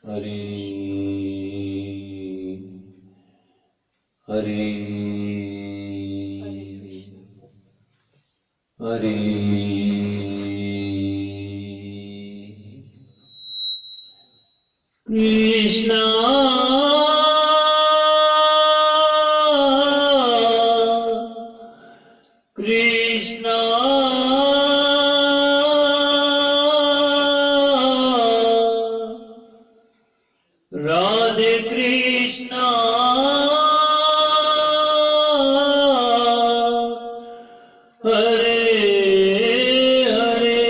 हरे हरे हरे कृष्णा कृष्णा राधे कृष्णा हरे हरे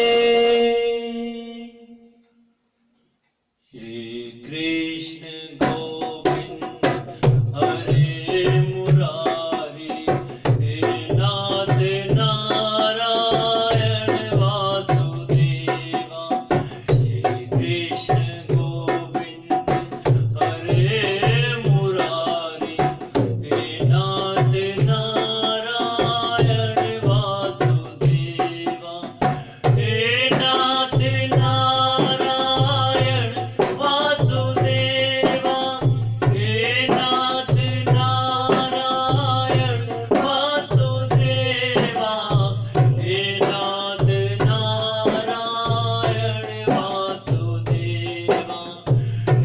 श्री कृष्ण गोविंद हरे मुरारी हे नाथ नारायण वासुदेवा श्री कृष्ण गोविंद हरे मुरारी हे नाथ नारायण वासुदेवा हे नाथ नारायण वासुदेवा हे नाथ नारायण वासुदेवा हे नाथ नारायण वासुदेवा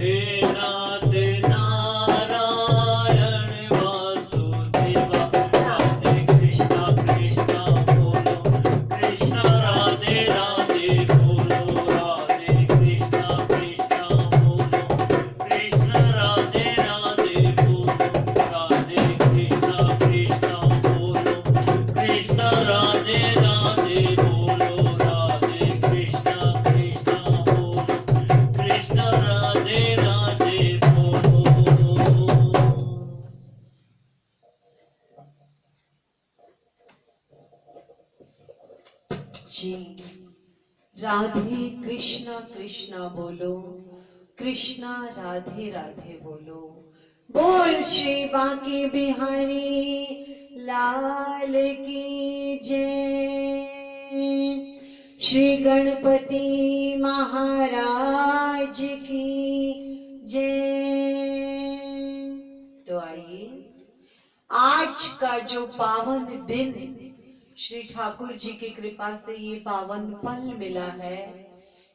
हे नाथ नारायण वासुदेवा राधे कृष्णा कृष्णा बोलो कृष्णा राधे राधे बोलो राधे कृष्णा कृष्णा बोलो कृष्णा राधे राधे बोलो राधे कृष्णा कृष्णा बोलो कृष्णा राधे राधे बोलो राधे कृष्णा कृष्णा बोलो कृष्णा राधे राधे बोलो। जी राधे कृष्णा कृष्णा बोलो कृष्णा राधे राधे बोलो बोल श्री बांके बिहारी लाल की जय श्री गणपति महाराज की जय। तो आइए आज का जो पावन दिन श्री ठाकुर जी की कृपा से ये पावन पल मिला है,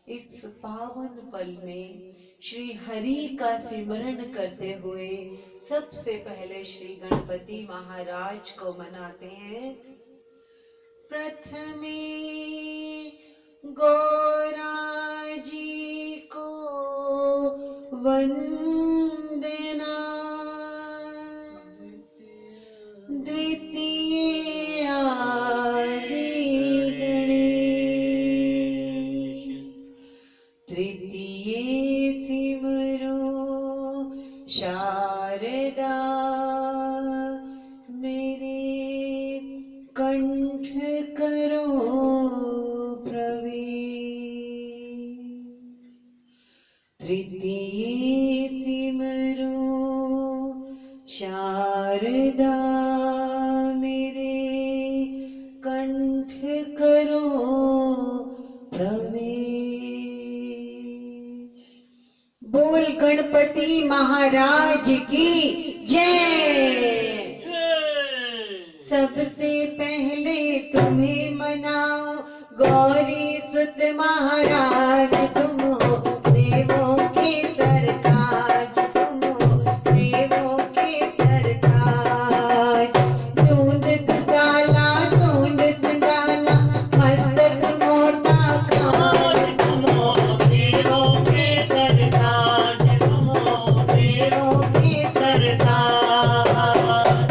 इस पावन पल में श्री हरि का सिमरन करते हुए सबसे पहले श्री गणपति महाराज को मनाते हैं। प्रथमे गौरा जी को वंदना द्वितीय आदि गणेश तृतीय सिमरो शारदा मेरे कंठ करो प्रवेश तृतीय सिमरो शारदा मेरे कंठ करो प्रवेश। बोल गणपति महाराज की जय। सबसे पहले तुम्हें मनाओ गौरी सुत महाराज तुम हो देवों के सरताज तुम हो देवों के सरताज। दूध दुधाला सूंड संडाला मस्तक मोटा खाज तुम हो देवों के सरताज तुम हो देवों के सरताज।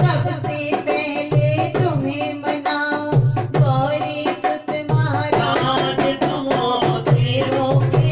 सबसे पहले तुम्हें मनाओ गौरी सुत महाराज तुम हो देवों के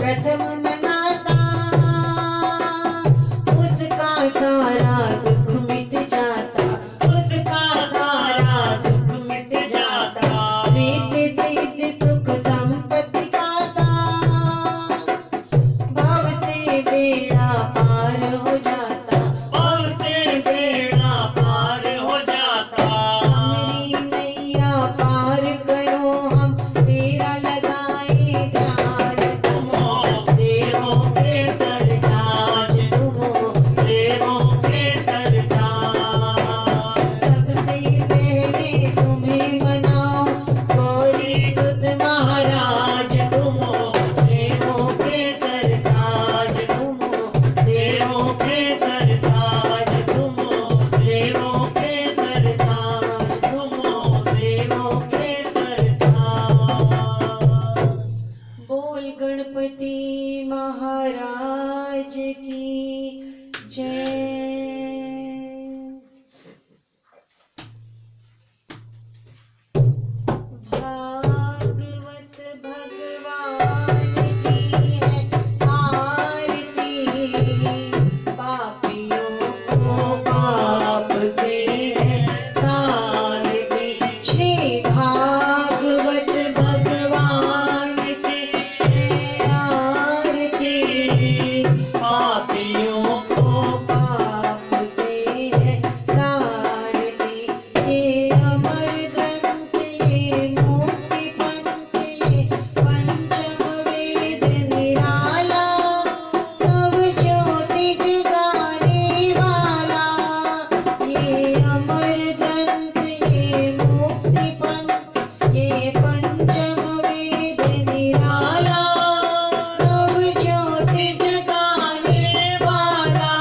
प्रथम मनाता उसका सारा दुख मिट जाता, उसका सारा दुख मिट जाता, रिद्धि सिद्धि सुख संपत्ति पाता, भव से बेड़ा पार हो जाता, भव से बेड़ा पार हो जाता। हमारी नैया पार करो हम तेरा लगाए ध्यान, तुम हो देवों के सरताज, तुम हो देवों के सरताज। सबसे पहले तुम्हें मनाओ गौरी सुत महाराज, तुम हो देवों के सरताज, तुम हो देवों के सरताज, तुम हो देवों के सरताज, तुम हो देवों के सरताज। बोल गणपति महाराज की जय। भागवत भगवान की है आरती, पापियों को पाप से है तारती। श्री भागवत भगवान की है आरती, पापियों को पाप से है तारती। ये अमर ग्रंथ, ये मुक्ति पंथ, ये पंचम वेद निराला, सब ज्योति जगाने वाला। ये अमर ग्रंथ, ये मुक्ति पंथ, ये पंचम वेद निराला, सब ज्योति जगाने वाला।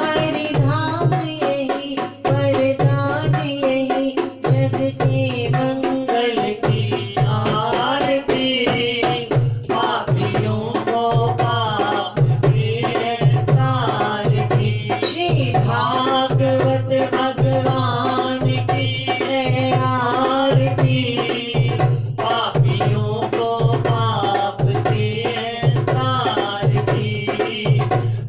हरि धाम यही वरदान यही, जग के मंगल की आरती। पापियों को पाप से है तारती। श्री भागवत भगवान की है आरती, पापियों को पाप से है तारती,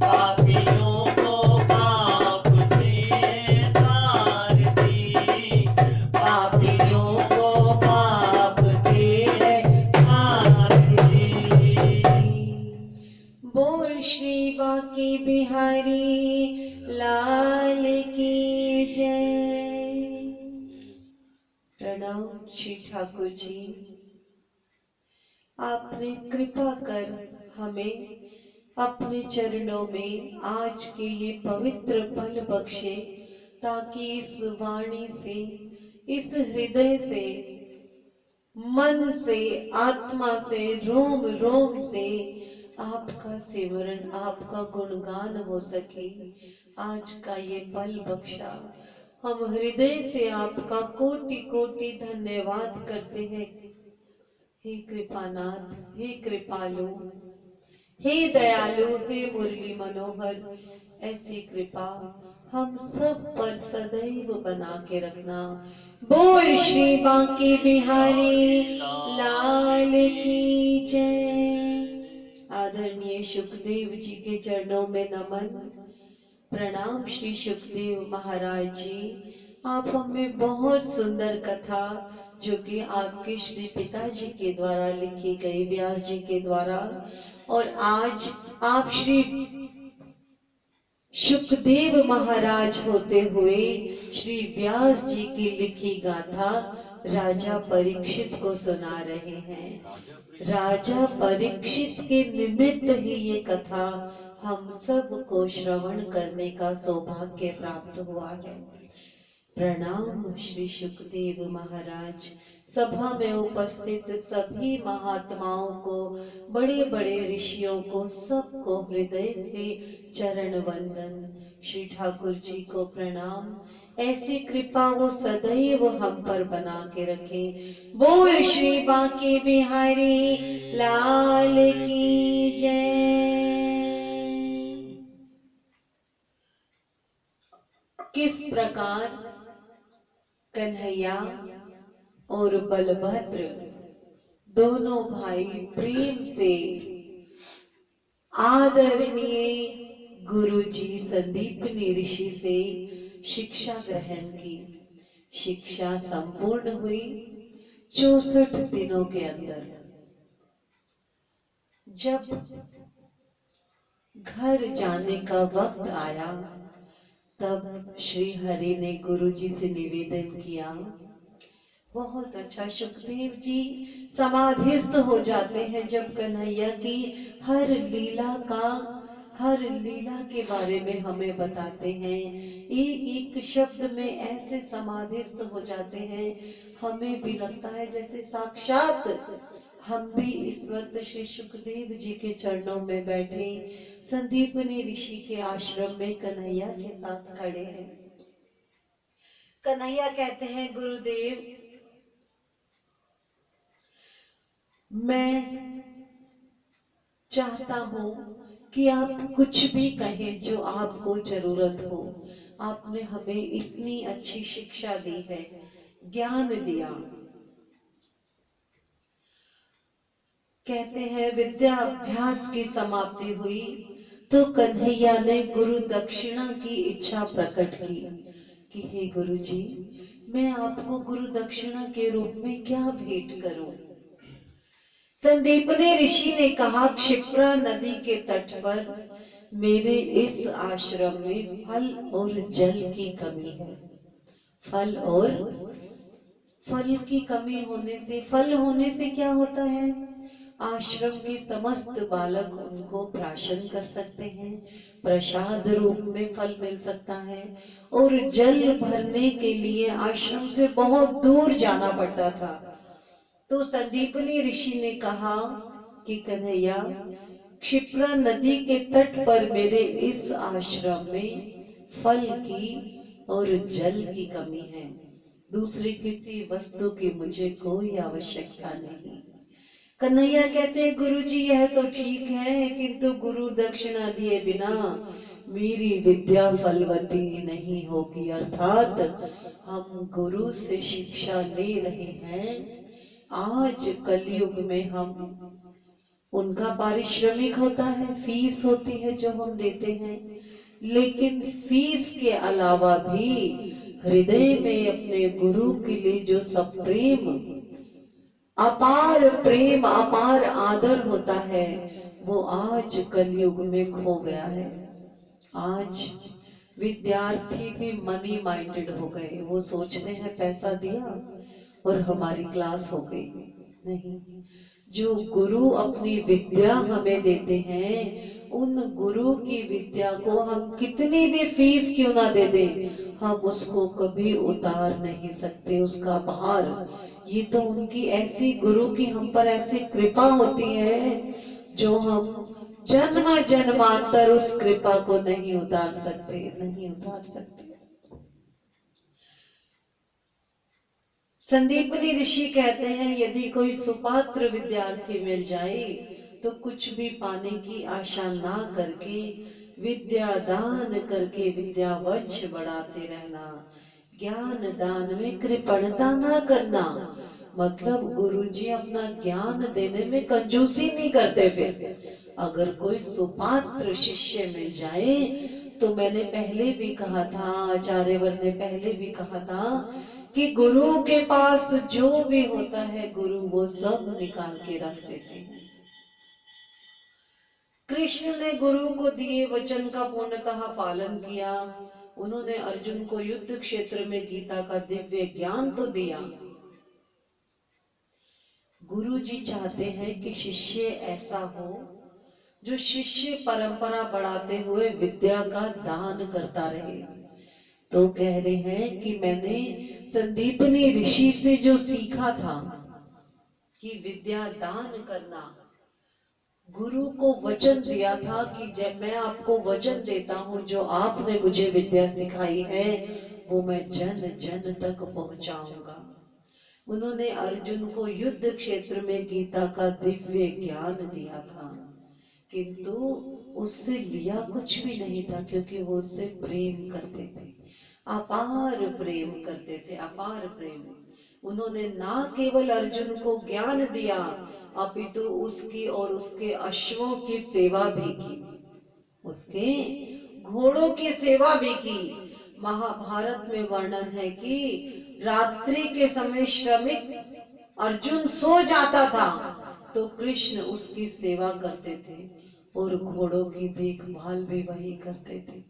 पापियों को पाप से है तारती, पापियों को पाप से है तारती। बोल श्री बांके बिहारी लाल की जय। प्रणाम श्री ठाकुर जी, आपने कृपा कर हमें अपने चरणों में आज के ये पवित्र पल बख्शे, ताकि इस वाणी से, इस हृदय से, मन से, आत्मा से, रोम रोम से आपका सिमरन, आपका गुणगान हो सके। आज का ये पल बख्शा, हम हृदय से आपका कोटि कोटि धन्यवाद करते हैं। हे कृपानाथ, हे कृपालु, हे दयालु, हे मुरली मनोहर, ऐसी कृपा हम सब पर सदैव बना के रखना। बोल श्री बांके बिहारी लाल की जय। आदरणीय सुखदेव जी के चरणों में नमन, प्रणाम श्री सुखदेव महाराज जी। आप हमें बहुत सुंदर कथा, जो कि आपके श्री पिताजी के द्वारा लिखी गई, व्यास जी के द्वारा, और आज आप श्री सुखदेव महाराज होते हुए श्री व्यास जी की लिखी गाथा राजा परीक्षित को सुना रहे हैं। राजा परीक्षित के निमित्त ही ये कथा हम सब को श्रवण करने का सौभाग्य प्राप्त हुआ है। प्रणाम श्री सुखदेव महाराज। सभा में उपस्थित सभी महात्माओं को, बड़े बड़े ऋषियों को, सबको हृदय से चरण वंदन। श्री ठाकुर जी को प्रणाम। ऐसी कृपा वो सदैव हम पर बना के रखे। बोल श्री बांके बिहारी लाल की जय। किस प्रकार कन्हैया और बलभद्र दोनों भाई प्रेम से आदरणीय गुरुजी संदीपनी ऋषि से शिक्षा ग्रहण की। शिक्षा संपूर्ण हुई 64 दिनों के अंदर। जब घर जाने का वक्त आया तब श्री हरि ने गुरुजी से निवेदन किया, बहुत अच्छा सुखदेव जी समाधिस्थ हो जाते हैं जब कन्हैया की हर लीला के बारे में हमें बताते हैं, एक एक शब्द में ऐसे समाधिस्थ हो जाते हैं, हमें भी लगता है जैसे साक्षात हम भी इस वक्त श्री सुखदेव जी के चरणों में बैठे संदीपनी ऋषि के आश्रम में कन्हैया के साथ खड़े हैं। कन्हैया कहते हैं, गुरुदेव मैं चाहता हूं कि आप कुछ भी कहें जो आपको जरूरत हो। आपने हमें इतनी अच्छी शिक्षा दी है, ज्ञान दिया। कहते हैं विद्या अभ्यास की समाप्ति हुई तो कन्हैया ने गुरु दक्षिणा की इच्छा प्रकट की कि हे गुरु जी, मैं आपको गुरु दक्षिणा के रूप में क्या भेंट करूं। संदीपनी ऋषि ने कहा, क्षिप्रा नदी के तट पर मेरे इस आश्रम में फल और जल की कमी है। फल की कमी होने से, फल होने से क्या होता है, आश्रम के समस्त बालक उनको प्राशन कर सकते हैं, प्रसाद रूप में फल मिल सकता है। और जल भरने के लिए आश्रम से बहुत दूर जाना पड़ता था। तो संदीपनी ऋषि ने कहा कि कन्हैया, क्षिप्रा नदी के तट पर मेरे इस आश्रम में फल की और जल की कमी है, दूसरी किसी वस्तु की मुझे कोई आवश्यकता नहीं। कन्हैया कहते हैं, गुरु जी यह तो ठीक है, किंतु गुरु दक्षिणा दिए बिना मेरी विद्या फलवती नहीं होगी। अर्थात हम गुरु से शिक्षा ले रहे हैं, आज कलयुग में हम उनका पारिश्रमिक होता है, फीस होती है जो हम देते हैं, लेकिन फीस के अलावा भी हृदय में अपने गुरु के लिए जो सब प्रेम अपार आदर होता है, वो आज कलयुग में खो गया है। आज विद्यार्थी भी मनी माइंडेड हो गए, वो सोचते हैं पैसा दिया और हमारी क्लास हो गई। नहीं, जो गुरु अपनी विद्या हमें देते हैं, उन गुरु की विद्या को हम कितनी भी फीस क्यों ना दे दें, हम उसको कभी उतार नहीं सकते, उसका भार। ये तो उनकी ऐसी, गुरु की हम पर ऐसी कृपा होती है जो हम जन्म जन्मांतर उस कृपा को नहीं उतार सकते, नहीं उतार सकते। संदीपनी ऋषि कहते हैं, यदि कोई सुपात्र विद्यार्थी मिल जाए तो कुछ भी पाने की आशा ना करके विद्या दान करके विद्यावंश बढ़ाते रहना, ज्ञान दान में कृपणता ना करना। मतलब गुरुजी अपना ज्ञान देने में कंजूसी नहीं करते। फिर अगर कोई सुपात्र शिष्य मिल जाए तो मैंने पहले भी कहा था, आचार्यवर ने पहले भी कहा था कि गुरु के पास जो भी होता है गुरु वो सब निकाल के रख देते हैं। कृष्ण ने गुरु को दिए वचन का पूर्णतः पालन किया। उन्होंने अर्जुन को युद्ध क्षेत्र में गीता का दिव्य ज्ञान तो दिया। गुरु जी चाहते हैं कि शिष्य ऐसा हो जो शिष्य परंपरा बढ़ाते हुए विद्या का दान करता रहे। तो कह रहे हैं कि मैंने संदीपनी ऋषि से जो सीखा था कि विद्या दान करना, गुरु को वचन दिया था कि जब मैं आपको वचन देता हूं, जो आपने मुझे विद्या सिखाई है वो मैं जन जन तक पहुंचाऊंगा। उन्होंने अर्जुन को युद्ध क्षेत्र में गीता का दिव्य ज्ञान दिया था, किंतु उससे लिया कुछ भी नहीं था, क्योंकि वो उससे प्रेम करते थे, अपार प्रेम करते थे, अपार प्रेम। उन्होंने ना केवल अर्जुन को ज्ञान दिया, अपितु उसकी और उसके अश्वों की सेवा भी की, उसके घोड़ों की सेवा भी की। महाभारत में वर्णन है कि रात्रि के समय श्रमिक अर्जुन सो जाता था तो कृष्ण उसकी सेवा करते थे और घोड़ों की देखभाल भी वही करते थे।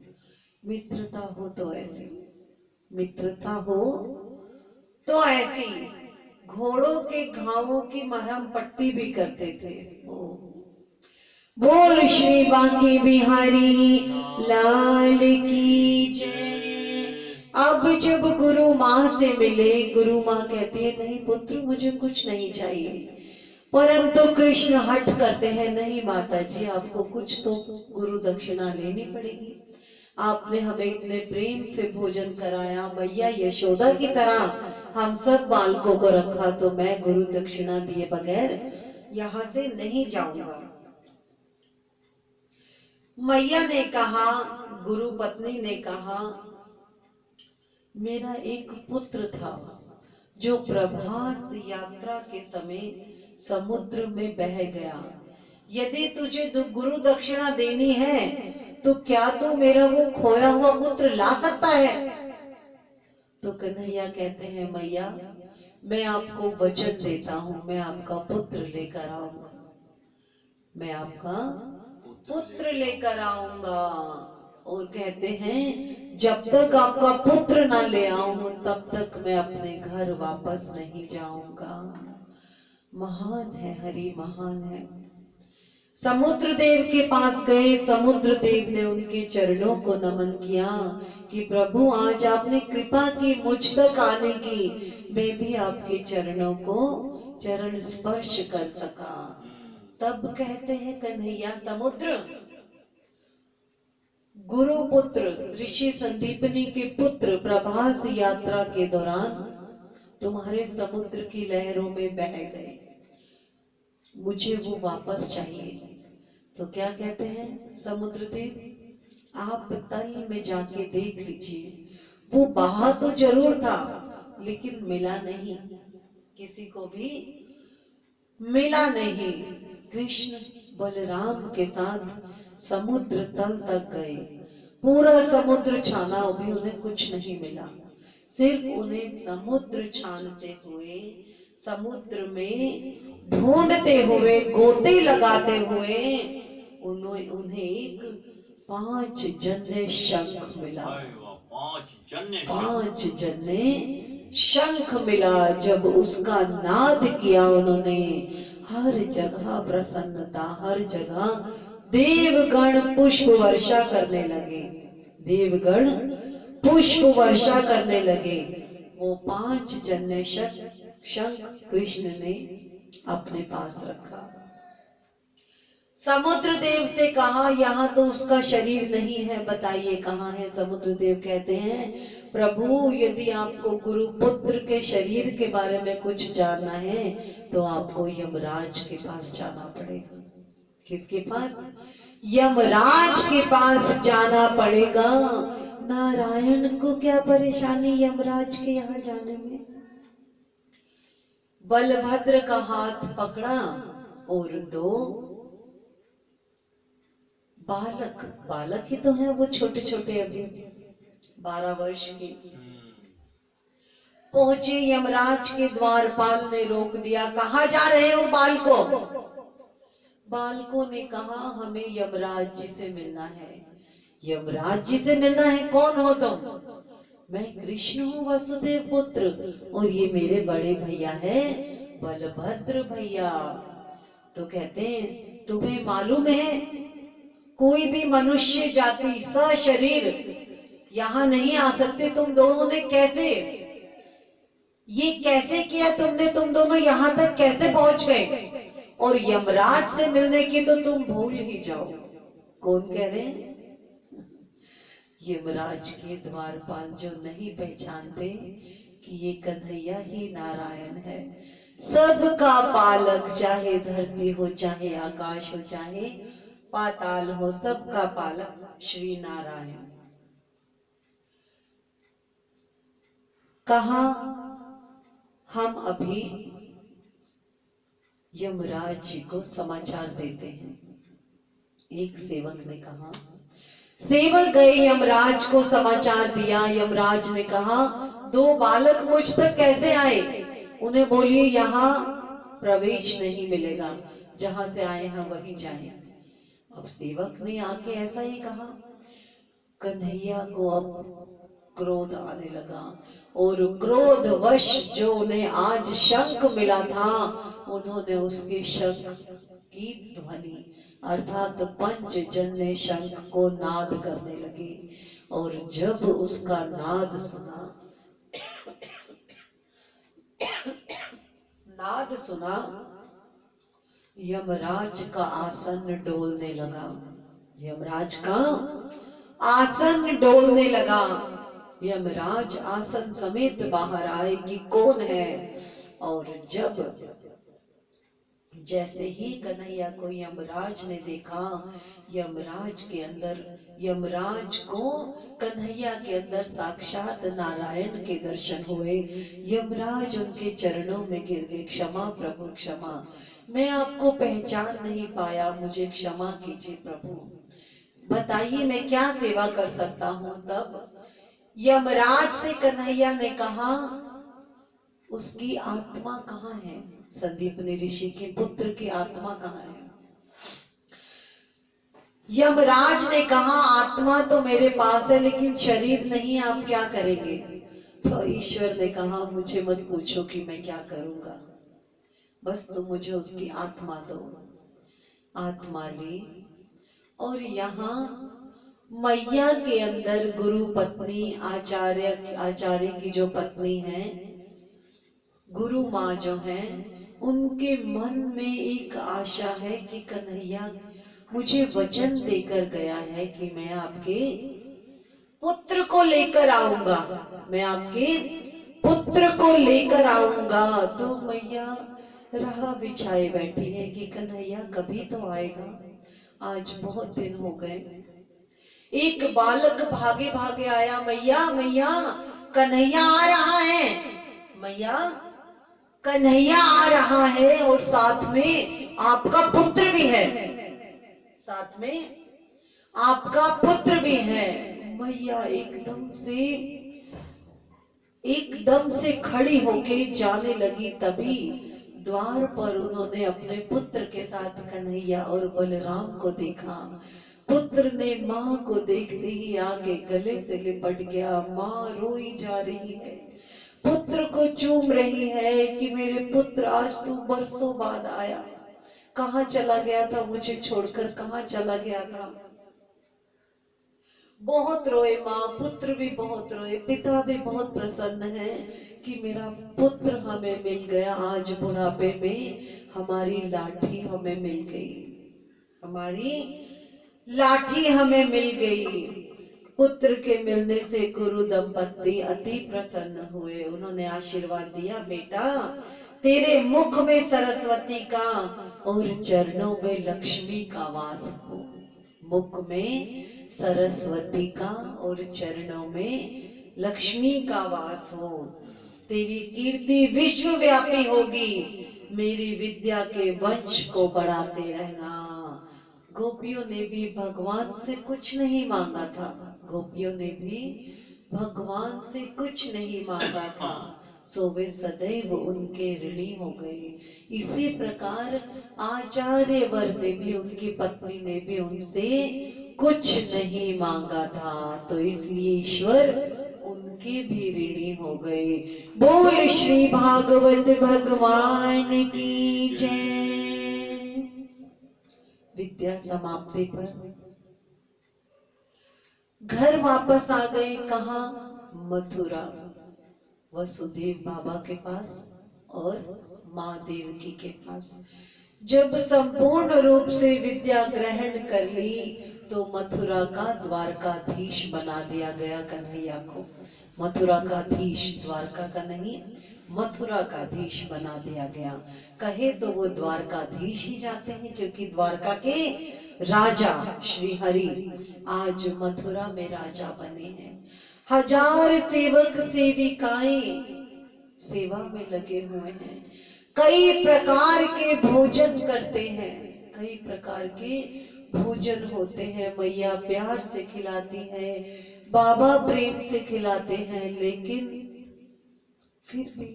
मित्रता हो तो ऐसी, मित्रता हो तो ऐसी, घोड़ों के घावों की मरहम पट्टी भी करते थे। ओ बोल श्री बांके बिहारी लाल की जय। अब जब गुरु माँ से मिले, गुरु माँ कहती है नहीं पुत्र मुझे कुछ नहीं चाहिए, परंतु कृष्ण हट करते हैं नहीं माता जी आपको कुछ तो गुरु दक्षिणा लेनी पड़ेगी। आपने हमें इतने प्रेम से भोजन कराया, मैया यशोदा की तरह हम सब बालकों को रखा, तो मैं गुरु दक्षिणा दिए बगैर यहाँ से नहीं जाऊंगा। मैया ने कहा, गुरु पत्नी ने कहा, मेरा एक पुत्र था जो प्रभास यात्रा के समय समुद्र में बह गया, यदि तुझे गुरु दक्षिणा देनी है तो क्या तू मेरा वो खोया हुआ पुत्र ला सकता है? तो कन्हैया कहते हैं मैया मैं आपको वचन देता हूँ, मैं आपका पुत्र लेकर आऊंगा, मैं आपका पुत्र लेकर आऊंगा। और कहते हैं जब तक आपका पुत्र ना ले आऊं तब तक मैं अपने घर वापस नहीं जाऊंगा। महान है हरि, महान है। समुद्र देव के पास गए, समुद्र देव ने उनके चरणों को नमन किया कि प्रभु आज आपने कृपा की मुझ तक आने की, मैं भी आपके चरणों को चरण स्पर्श कर सका। तब कहते हैं कन्हैया समुद्र, गुरु पुत्र ऋषि संदीपनी के पुत्र प्रभास यात्रा के दौरान तुम्हारे समुद्र की लहरों में बह गए, मुझे वो वापस चाहिए। तो क्या कहते हैं समुद्र देव, आप तल में जाके देख लीजिए, वो बहा तो जरूर था लेकिन मिला नहीं, किसी को भी मिला नहीं। कृष्ण बलराम के साथ समुद्र तल तक गए, पूरा समुद्र छाना भी उन्हें कुछ नहीं मिला, सिर्फ उन्हें समुद्र छानते हुए, समुद्र में ढूंढते हुए, गोते लगाते हुए उन्हें एक 5 जन्य शंख मिला। 5 जन्य शंख मिला। जब उसका नाद किया उन्होंने, हर जगह प्रसन्नता, हर जगह देवगण पुष्प वर्षा करने लगे, देवगण पुष्प वर्षा करने लगे। वो 5 जन्य शंख कृष्ण ने अपने पास रखा। समुद्र देव से कहा यहाँ तो उसका शरीर नहीं है, बताइए कहाँ है? समुद्र देव कहते हैं प्रभु यदि आपको गुरु पुत्र के शरीर के बारे में कुछ जानना है तो आपको यमराज के पास जाना पड़ेगा। किसके पास? यमराज के पास जाना पड़ेगा। नारायण को क्या परेशानी यमराज के यहाँ जाने में? बलभद्र का हाथ पकड़ा और 2 बालक, बालक ही तो है वो, छोटे छोटे अभी 12 वर्ष के, पहुंचे यमराज के द्वारपाल ने रोक दिया, कहा जा रहे हो बालकों? बालकों ने कहा हमें यमराज जी से मिलना है। यमराज जी से मिलना है? कौन हो तुम? मैं कृष्ण हूँ वसुदेव पुत्र, और ये मेरे बड़े भैया है बलभद्र भैया। तो कहते हैं तुम्हें मालूम है कोई भी मनुष्य जाति सशरीर यहाँ नहीं आ सकते, तुम दोनों ने कैसे, ये कैसे किया तुमने? तुम दोनों यहाँ तक कैसे पहुंच गए? और यमराज से मिलने की तो तुम भूल ही जाओ। कौन कह रहे हैं? यमराज के द्वारपाल जो नहीं पहचानते कि ये कन्हैया ही नारायण है, सबका पालक, चाहे धरती हो, चाहे आकाश हो, चाहे पाताल हो, सबका पालक श्री नारायण। कहा हम अभी यमराज जी को समाचार देते हैं। एक सेवक ने कहा, सेवक गए यमराज को समाचार दिया। यमराज ने कहा, दो बालक मुझ तक कैसे आए? उन्हें बोलिए यहाँ प्रवेश नहीं मिलेगा, जहां से आए हैं वहीं जाएं। अब सेवक ने आके ऐसा ही कहा। कन्हैया को अब क्रोध आने लगा और क्रोधवश जो उन्हें आज शंख मिला था, उन्होंने उसके शंख की ध्वनि अर्थात पंचजन्य शंख को नाद करने लगे। और जब उसका नाद सुना, यमराज का आसन डोलने लगा। यमराज का आसन डोलने लगा। यमराज आसन समेत बाहर आए कि कौन है। और जब जैसे ही कन्हैया को यमराज ने देखा, यमराज को कन्हैया के अंदर साक्षात नारायण के दर्शन हुए। यमराज उनके चरणों में गिर गए, क्षमा प्रभु क्षमा, मैं आपको पहचान नहीं पाया, मुझे क्षमा कीजिए प्रभु, बताइए मैं क्या सेवा कर सकता हूँ। तब यमराज से कन्हैया ने कहा, उसकी आत्मा कहाँ है? संदीपनी ऋषि के पुत्र की आत्मा कहाँ है? यमराज ने कहा, आत्मा तो मेरे पास है लेकिन शरीर नहीं, आप क्या करेंगे? तो ईश्वर ने कहा, मुझे मत पूछो कि मैं क्या करूंगा, बस तुम मुझे उसकी आत्मा दो। आत्मा ली और यहाँ मैया के अंदर गुरु पत्नी आचार्य की जो पत्नी है, गुरु माँ जो है, उनके मन में एक आशा है कि कन्हैया मुझे वचन देकर गया है कि मैं आपके पुत्र को लेकर आऊंगा, मैं आपके पुत्र को लेकर आऊंगा। तो मैया राह बिछाए बैठी है कि कन्हैया कभी तो आएगा, आज बहुत दिन हो गए। एक बालक भागे भागे आया, मैया मैया कन्हैया आ रहा है, मैया कन्हैया आ रहा है और साथ में आपका पुत्र भी है, साथ में आपका पुत्र भी है। मैया एकदम से खड़ी होके जाने लगी। तभी द्वार पर उन्होंने अपने पुत्र के साथ कन्हैया और बलराम को देखा। पुत्र ने माँ को देखते ही आके गले से लिपट गया। माँ रोई जा रही है, पुत्र को चूम रही है कि मेरे पुत्र आज तू बरसों बाद आया, कहाँ चला गया था मुझे छोड़कर, कहाँ चला गया था। बहुत रोए माँ, पुत्र भी बहुत रोए, पिता भी बहुत प्रसन्न है कि मेरा पुत्र हमें मिल गया। आज बुढ़ापे में हमारी लाठी हमें मिल गई, हमारी लाठी हमें मिल गई। पुत्र के मिलने से गुरु दंपति अति प्रसन्न हुए। उन्होंने आशीर्वाद दिया, बेटा तेरे मुख में सरस्वती का और चरणों में लक्ष्मी का वास हो। मुख में सरस्वती का और चरणों में लक्ष्मी का वास हो। तेरी कीर्ति विश्वव्यापी होगी, मेरी विद्या के वंश को बढ़ाते रहना। गोपियों ने भी भगवान से कुछ नहीं मांगा था, गोपियों ने भी भगवान से कुछ नहीं मांगा था, सो वे सदैव उनके ऋणी हो गए। इसी प्रकार आचार्य वर ने भी, उनकी पत्नी ने भी उनसे कुछ नहीं मांगा था, तो इसलिए ईश्वर उनके भी ऋणी हो गए। बोल श्री भागवत भगवान की जय। विद्या समाप्ति पर घर वापस आ गए। कहा? मथुरा, वसुदेव बाबा के पास और माँ देवकी के पास। जब संपूर्ण रूप से विद्या ग्रहण कर ली तो मथुरा का द्वारकाधीश बना दिया गया कन्हैया को। मथुरा का धीश, द्वारका का नहीं, मथुरा का धीश बना दिया गया। कहे तो वो द्वारकाधीश ही जाते हैं, क्योंकि द्वारका के राजा श्री हरि आज मथुरा में राजा बने हैं। हजार सेवक सेविकाएं सेवा में लगे हुए हैं, कई प्रकार के भोजन करते हैं, कई प्रकार के भोजन होते हैं। मैया प्यार से खिलाती है, बाबा प्रेम से खिलाते हैं, लेकिन फिर भी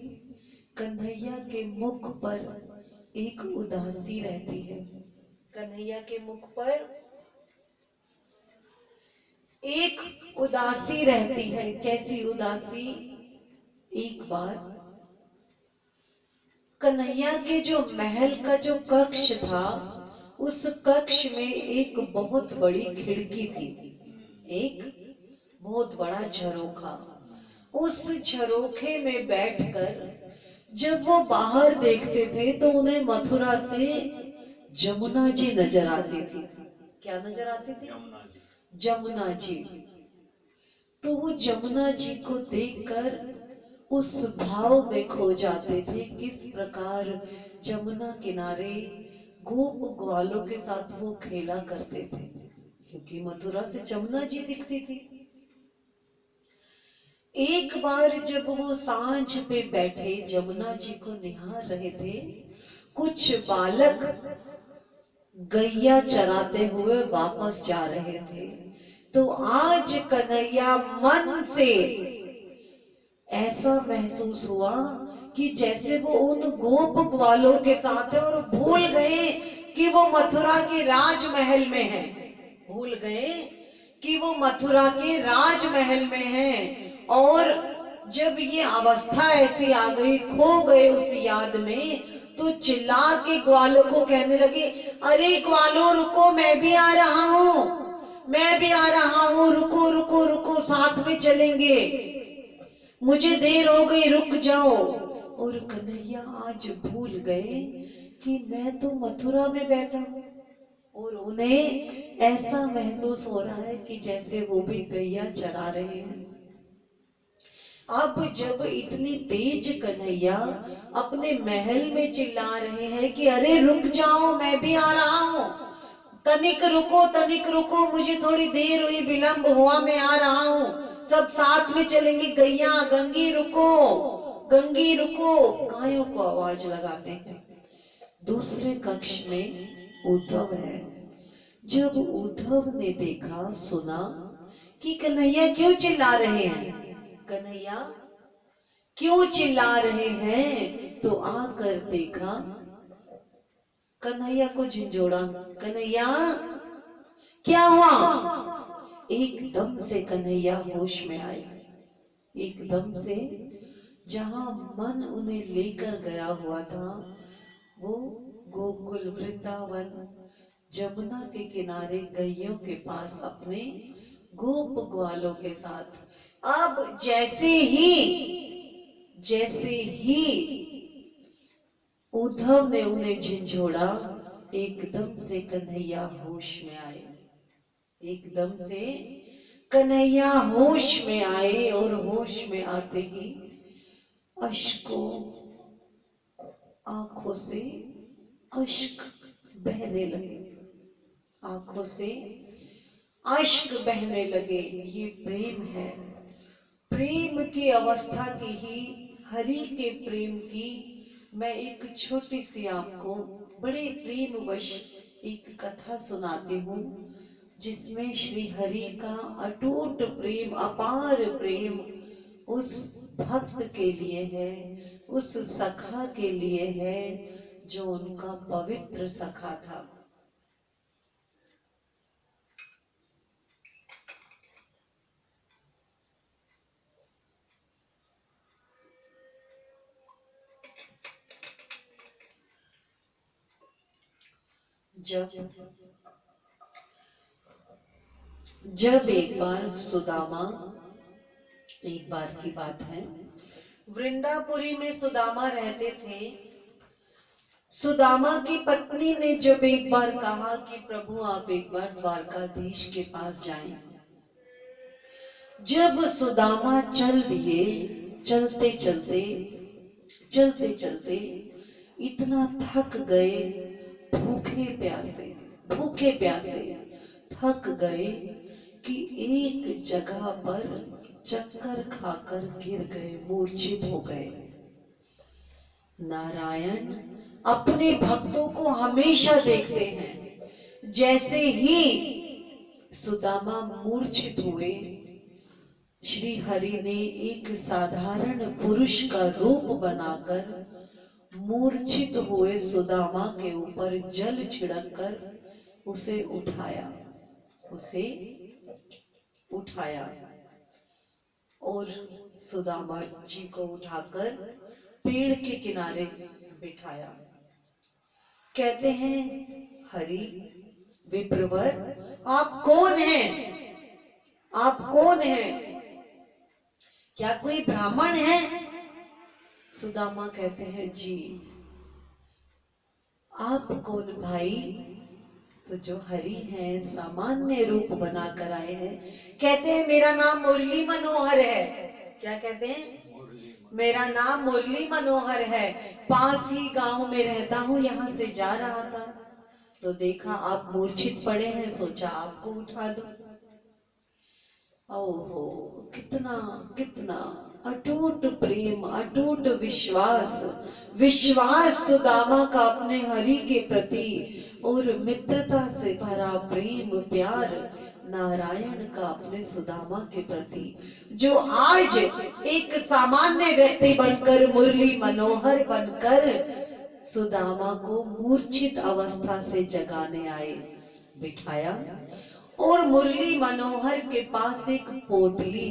कन्हैया के मुख पर एक उदासी रहती है। कन्हैया के मुख पर एक उदासी रहती है। कैसी उदासी? एक बार कन्हैया के जो महल का जो कक्ष था, उस कक्ष में एक बहुत बड़ी खिड़की थी, एक बहुत बड़ा झरोखा। उस झरोखे में बैठकर जब वो बाहर देखते थे तो उन्हें मथुरा से जमुना जी नजर आती थी। क्या नजर आती थी? जमुना जी। तो वो जमुना जी को देखकर उस भाव में खो जाते थे, किस प्रकार जमुना किनारे गोप ग्वालों के साथ वो खेला करते थे, क्योंकि मथुरा से जमुना जी दिखती थी। एक बार जब वो सांझ पे बैठे जमुना जी को निहार रहे थे, कुछ बालक गैया चराते हुए वापस जा रहे थे। तो आज कन्हैया मन से ऐसा महसूस हुआ कि जैसे वो उन गोप ग्वालों के साथ है और भूल गए कि वो मथुरा के राजमहल में है, भूल गए कि वो मथुरा के राजमहल में है। और जब ये अवस्था ऐसी आ गई, खो गए उस याद में, तो चिल्ला के ग्वालों को कहने लगे, अरे ग्वालों रुको, मैं भी आ रहा हूँ, मैं भी आ रहा हूँ, रुको रुको रुको, साथ में चलेंगे, मुझे देर हो गई, रुक जाओ। और कन्हैया आज भूल गए कि मैं तो मथुरा में बैठा हूँ, और उन्हें ऐसा महसूस हो रहा है कि जैसे वो भी गैया चरा रहे हैं। अब जब इतनी तेज कन्हैया अपने महल में चिल्ला रहे हैं कि अरे रुक जाओ, मैं भी आ रहा हूँ, तनिक रुको, मुझे थोड़ी देर हुई, विलंब हुआ, मैं आ रहा हूँ, सब साथ में चलेंगे, गैया गंगी रुको, गंगी रुको, गायों को आवाज लगाते हैं। दूसरे कक्ष में उद्धव है। जब उद्धव ने देखा, सुना कि कन्हैया क्यों चिल्ला रहे हैं, कन्हैया क्यों चिल्ला रहे हैं, तो आकर देखा, कन्हैया को झिंझोड़ा, कन्हैया क्या हुआ? एकदम से कन्हैया होश में आए, एकदम से जहां मन उन्हें लेकर गया हुआ था, वो गोकुल वृंदावन जमुना के किनारे गैयों के पास अपने गोप ग्वालों के साथ। अब जैसे ही उद्धव ने उन्हें झिंझोड़ा, एकदम से कन्हैया होश में आए, एकदम से कन्हैया होश में आए, और होश में आते ही अश्कों, आंखों से अश्क बहने लगे, आंखों से अश्क बहने लगे। ये प्रेम है, प्रेम की अवस्था की ही, हरि के प्रेम की मैं एक छोटी सी आपको बड़े प्रेमवश एक कथा सुनाती हूँ, जिसमें श्री हरि का अटूट प्रेम, अपार प्रेम उस भक्त के लिए है, उस सखा के लिए है जो उनका पवित्र सखा था। जब एक बार सुदामा, एक बार की बात है, वृंदापुरी में सुदामा रहते थे। सुदामा की पत्नी ने जब एक बार कहा कि प्रभु आप एक बार द्वारकाधीश के पास जाएं। जब सुदामा चल दिए, चलते चलते इतना थक गए, भूखे प्यासे थक गए कि एक जगह पर चक्कर खाकर गिर गए, मूर्छित हो गए। नारायण अपने भक्तों को हमेशा देखते हैं। जैसे ही सुदामा मूर्छित हुए, श्री हरि ने एक साधारण पुरुष का रूप बनाकर मूर्छित हुए सुदामा के ऊपर जल छिड़ककर उसे उठाया और सुदामा जी को उठाकर पेड़ के किनारे बिठाया। कहते हैं, हरि विप्रवर आप कौन हैं? आप कौन हैं? क्या कोई ब्राह्मण है? सुदामा कहते हैं, जी आप कौन भाई? तो जो हरि हैं सामान्य रूप बनाकर आए हैं, कहते हैं मेरा नाम मुरली मनोहर है। क्या कहते हैं? मेरा नाम मुरली मनोहर है, पास ही गांव में रहता हूँ, यहाँ से जा रहा था तो देखा आप मूर्छित पड़े हैं, सोचा आपको उठा दो। ओहो, कितना कितना अटूट प्रेम, अटूट विश्वास सुदामा का अपने हरि के प्रति और मित्रता से भरा प्रेम प्यार नारायण का अपने सुदामा के प्रति, जो आज एक सामान्य व्यक्ति बनकर, मुरली मनोहर बनकर सुदामा को मूर्छित अवस्था से जगाने आए, बिठाया। और मुरली मनोहर के पास एक पोटली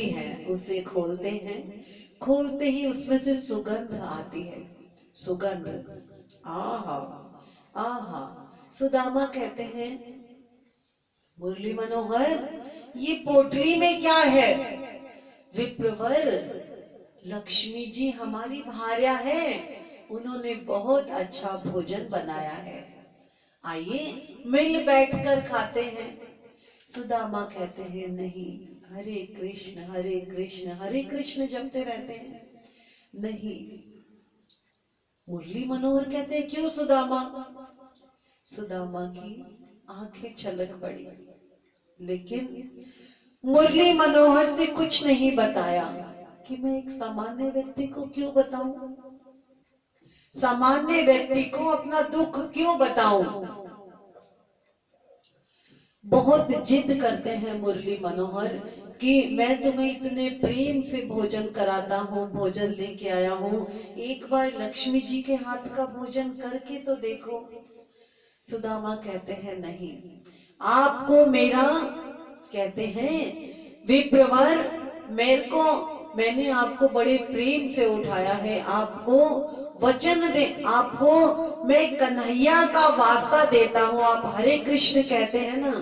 है, उसे खोलते हैं। खोलते ही उसमें से सुगंध आती है, सुगंध, आहा आहा। सुदामा कहते हैं, मुरली मनोहर ये पोटली में क्या है? विप्रवर, लक्ष्मी जी हमारी भार्या है, उन्होंने बहुत अच्छा भोजन बनाया है, आइए मिल बैठकर खाते हैं। सुदामा कहते हैं, नहीं, हरे कृष्ण हरे कृष्ण हरे कृष्ण जपते रहते हैं, नहीं। मुरली मनोहर कहते हैं, क्यों सुदामा? सुदामा की आंखें छलक पड़ी, लेकिन मुरली मनोहर से कुछ नहीं बताया कि मैं एक सामान्य व्यक्ति को क्यों बताऊं, सामान्य व्यक्ति को अपना दुख क्यों बताऊं। बहुत जिद करते हैं मुरली मनोहर कि मैं तुम्हें इतने प्रेम से भोजन कराता हूँ, भोजन लेके आया हूँ, एक बार लक्ष्मी जी के हाथ का भोजन करके तो देखो। सुदामा कहते हैं, नहीं, आपको मेरा, कहते हैं विप्रवर, मैंने आपको बड़े प्रेम से उठाया है, आपको वचन दे, आपको मैं कन्हैया का वास्ता देता हूँ, आप हरे कृष्ण कहते हैं ना,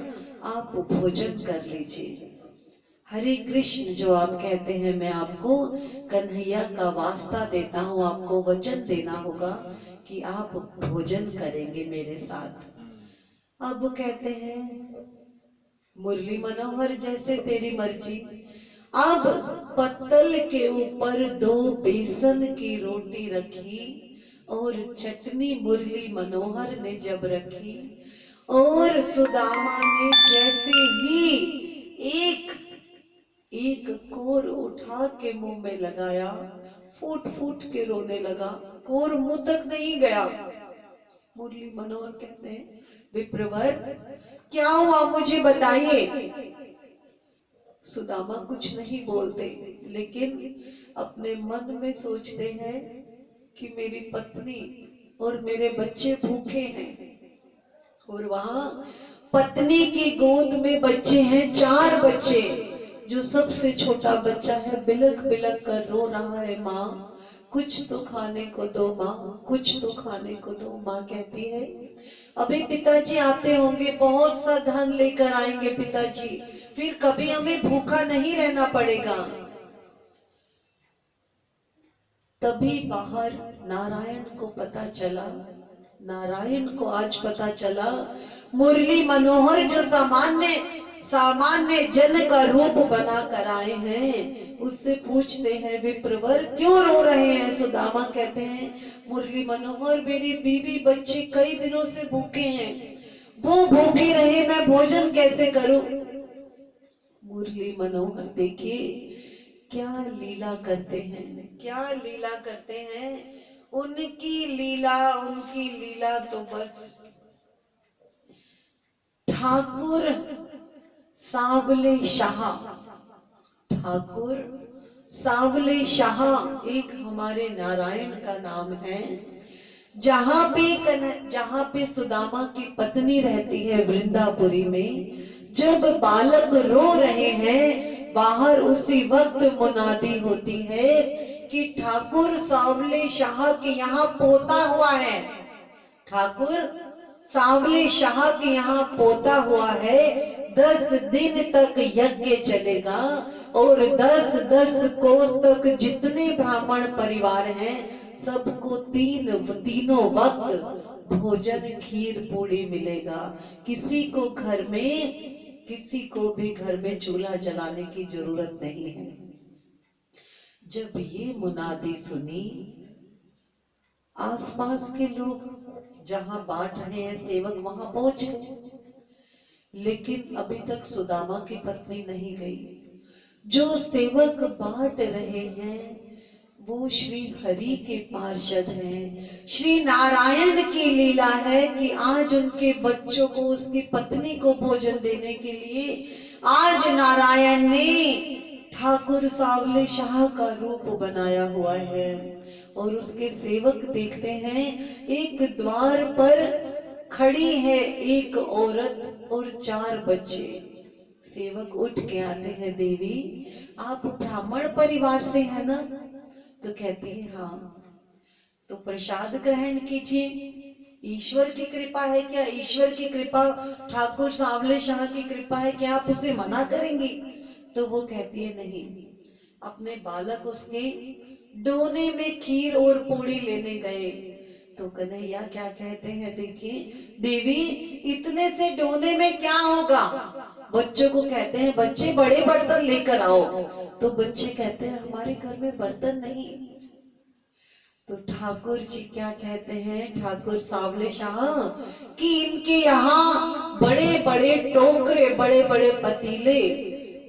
आप भोजन कर लीजिए। हरे कृष्ण जो आप कहते हैं, मैं आपको कन्हैया का वास्ता देता हूँ, आपको वचन देना होगा कि आप भोजन करेंगे मेरे साथ। अब कहते हैं, मुरली मनोहर जैसे तेरी मर्जी। अब पत्तल के ऊपर 2 बेसन की रोटी रखी और चटनी मुरली मनोहर ने जब रखी और सुदामा ने जैसे ही एक कोर उठा के मुंह में लगाया, फूट फूट के रोने लगा, कोर मुंह तक नहीं गया। मुरली मनोहर कहते हैं, विप्रवर क्या हुआ, मुझे बताइए। सुदामा कुछ नहीं बोलते, लेकिन अपने मन में सोचते हैं कि मेरी पत्नी और मेरे बच्चे भूखे हैं, और वहां पत्नी की गोद में बच्चे हैं, 4 बच्चे। जो सबसे छोटा बच्चा है बिलख बिलख कर रो रहा है, माँ कुछ तो खाने को दो, माँ कुछ तो खाने को दो। माँ कहती है, अभी पिताजी आते होंगे, बहुत सा धन लेकर आएंगे पिताजी, फिर कभी हमें भूखा नहीं रहना पड़ेगा। तभी बाहर नारायण को पता चला, नारायण को आज पता चला, मुरली मनोहर जो सामान्य जन का रूप बना कर आए हैं, उससे पूछते हैं, विप्रवर क्यों रो रहे हैं? सुदामा कहते हैं, मुरली मनोहर मेरी बीवी बच्चे कई दिनों से भूखे हैं, वो भूखे रहे, मैं भोजन कैसे करूं? मुरली मनोहर देखिए क्या लीला करते हैं, क्या लीला करते हैं। उनकी लीला तो बस ठाकुर सावले शाह, ठाकुर सावले शाह एक हमारे नारायण का नाम है। जहाँ पे सुदामा की पत्नी रहती है वृंदापुरी में, जब बालक रो रहे हैं बाहर, उसी वक्त मुनादी होती है कि ठाकुर सावले शाह के यहाँ पोता हुआ है, ठाकुर सावले शाह के यहाँ पोता हुआ है। 10 दिन तक यज्ञ चलेगा और 10-10 कोस तक जितने ब्राह्मण परिवार हैं सबको तीनों वक्त भोजन खीर पूड़ी मिलेगा। किसी को भी घर में चूल्हा जलाने की जरूरत नहीं है। जब ये मुनादी सुनी, आसपास के लोग जहां बांट रहे हैं सेवक वहां पहुंच गए, लेकिन अभी तक सुदामा की पत्नी नहीं गई। जो सेवक बांट रहे हैं वो श्री हरि के पार्षद हैं। श्री नारायण की लीला है कि आज उनके बच्चों को, उसकी पत्नी को भोजन देने के लिए आज नारायण ने ठाकुर सावले शाह का रूप बनाया हुआ है। और उसके सेवक देखते हैं एक द्वार पर खड़ी है एक औरत और 4 बच्चे। सेवक उठ के आते हैं, देवी आप ब्राह्मण परिवार से है ना? तो कहती है हाँ। तो प्रसाद ग्रहण कीजिए, ईश्वर की कृपा है क्या? ईश्वर की कृपा, ठाकुर सावले शाह की कृपा है क्या? आप उसे मना करेंगी? तो वो कहती है नहीं। अपने बालक उसके डोने में खीर और पूड़ी लेने गए तो कन्हैया क्या कहते हैं, देखिए देवी इतने से डोने में क्या होगा? बच्चों को कहते हैं बच्चे बड़े बर्तन लेकर आओ। तो बच्चे कहते हैं हमारे घर में बर्तन नहीं। तो ठाकुर जी क्या कहते हैं, ठाकुर सावले शाह, कि इनके यहाँ बड़े बड़े टोकरे, बड़े बड़े पतीले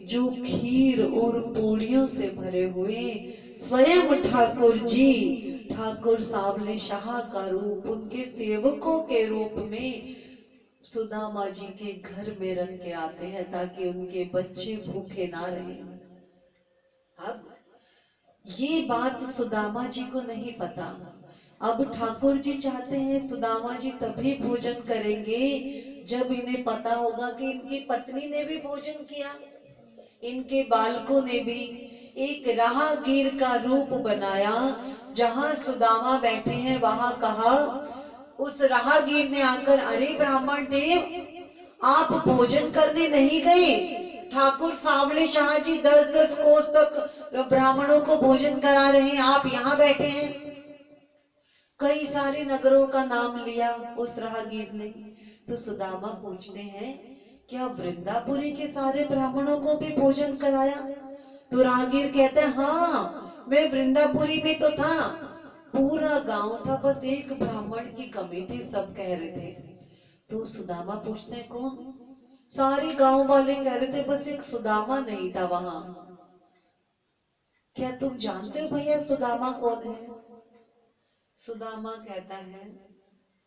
जो खीर और पूड़ियों से भरे हुए, स्वयं ठाकुर जी, ठाकुर सावले शाह का रूप उनके सेवकों के रूप में सुदामा जी के घर में रख के आते हैं ताकि उनके बच्चे भूखे ना रहें। अब ये बात सुदामा जी को नहीं पता। अब ठाकुर जी चाहते हैं सुदामा जी तभी भोजन करेंगे जब इन्हें पता होगा कि इनकी पत्नी ने भी भोजन किया, इनके बालकों ने भी। एक राहगीर का रूप बनाया, जहां सुदामा बैठे हैं वहां कहा, उस राहगीर ने आकर, अरे ब्राह्मण देव आप भोजन करने नहीं गए? ठाकुर सावले शाह जी 10-10 कोस तक ब्राह्मणों को भोजन करा रहे हैं, आप यहाँ बैठे हैं। कई सारे नगरों का नाम लिया उस राहगीर ने। तो सुदामा पूछते हैं क्या वृंदापुरी के सारे ब्राह्मणों को भी भोजन कराया? तो राहगीर कहते हैं हाँ मैं वृंदापुरी में तो था, पूरा गांव था, बस एक ब्राह्मण की कमी थी, सब कह रहे थे। तो सुदामा पूछते हैं कौन? सारे गांव वाले कह रहे थे, बस एक सुदामा नहीं था वहां। क्या तुम जानते हो भैया सुदामा कौन है? सुदामा कहता है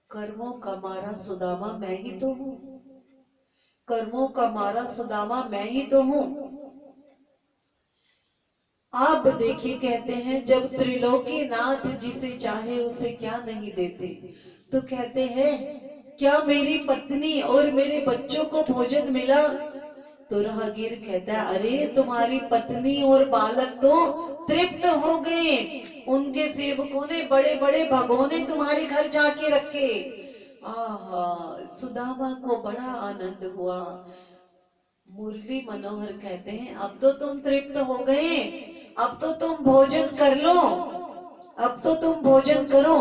कर्मों का मारा सुदामा मैं ही तो हूँ, कर्मों का मारा सुदामा मैं ही तो हूँ। आप देखिए, कहते हैं जब त्रिलोकी नाथ जिसे चाहे उसे क्या नहीं देते। तो कहते हैं क्या मेरी पत्नी और मेरे बच्चों को भोजन मिला? तो राहगीर कहता है अरे तुम्हारी पत्नी और बालक तो तृप्त हो गए, उनके सेवकों ने बड़े बड़े भगोने तुम्हारे घर जाके रखे। आहा, सुदामा को बड़ा आनंद हुआ। मुरली मनोहर कहते हैं अब तो तुम तृप्त हो गए, अब तो तुम भोजन कर लो, अब तो तुम भोजन करो।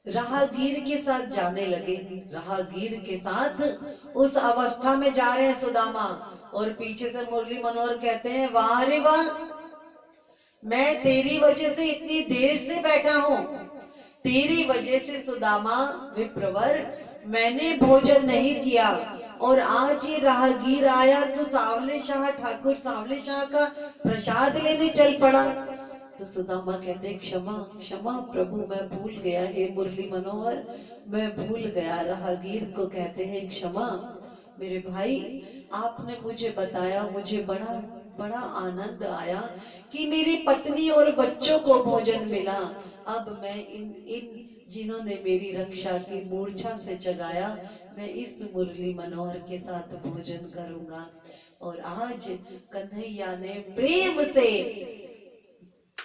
राहगीर के साथ जाने लगे, राहगीर के साथ उस अवस्था में जा रहे हैं सुदामा। और पीछे से मुरली मनोहर कहते हैं वाह रे वाह, मैं तेरी वजह से इतनी देर से बैठा हूं, तेरी वजह से सुदामा विप्रवर मैंने भोजन नहीं किया, और आज ये राहगीर आया तो सांवले शाह, ठाकुर सांवले शाह का प्रसाद लेने चल पड़ा। तो सुदामा कहते क्षमा क्षमा प्रभु, मैं भूल गया, हे मुरली मनोहर मैं भूल गया। राहगीर को कहते हैं क्षमा मेरे भाई, आपने मुझे बताया, मुझे बड़ा बड़ा आनंद आया कि मेरी पत्नी और बच्चों को भोजन मिला। अब मैं इन इन जिन्होंने मेरी रक्षा की, मूर्छा से जगाया, मैं इस मुरली मनोहर के साथ भोजन करूंगा। और आज कन्हैया ने प्रेम से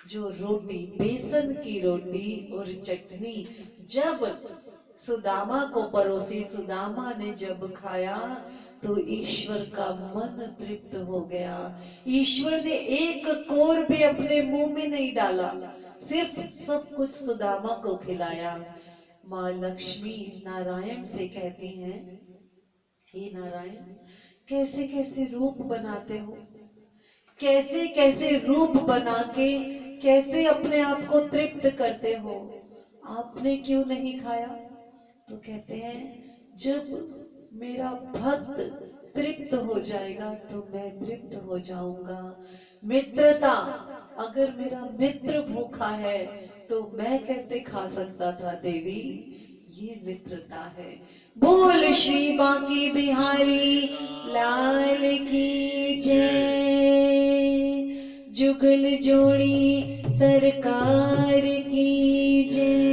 जो रोटी, बेसन की रोटी और चटनी जब सुदामा को परोसी, सुदामा ने जब खाया तो ईश्वर का मन तृप्त हो गया। ईश्वर ने एक कोर भी अपने मुंह में नहीं डाला, सिर्फ सब कुछ सुदामा को खिलाया। माँ लक्ष्मी नारायण से कहती हैं, हे नारायण कैसे कैसे रूप बनाते हो, कैसे कैसे रूप बना के कैसे अपने आप को तृप्त करते हो, आपने क्यों नहीं खाया? तो कहते हैं जब मेरा भक्त तृप्त हो जाएगा तो मैं तृप्त हो जाऊंगा। मित्रता, अगर मेरा मित्र भूखा है तो मैं कैसे खा सकता था देवी, ये मित्रता है। बोल श्री बांके बिहारी लाल की जय, जुगल जोड़ी सरकार की जय।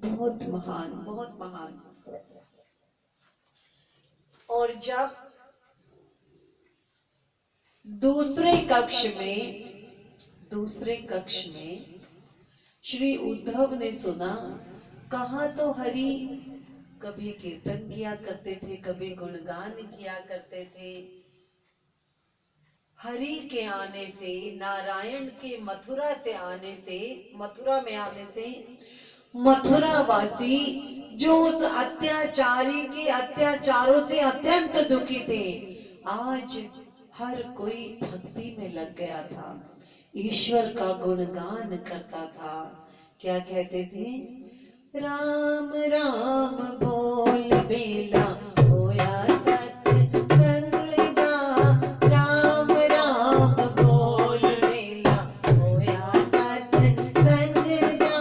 बहुत महान, बहुत महान। और जब दूसरे कक्ष में श्री उद्धव ने सुना, कहा तो हरि कभी कीर्तन किया करते थे, कभी गुणगान किया करते थे। हरि के आने से, नारायण के मथुरा से आने से, मथुरा में आने से मथुरा वासी जो उस अत्याचारी के अत्याचारों से अत्यंत दुखी थे, आज हर कोई भक्ति में लग गया था, ईश्वर का गुणगान करता था। क्या कहते थे? राम राम बोल बेला होया सत संगदा, राम राम बोल बेला होया सत संगदा,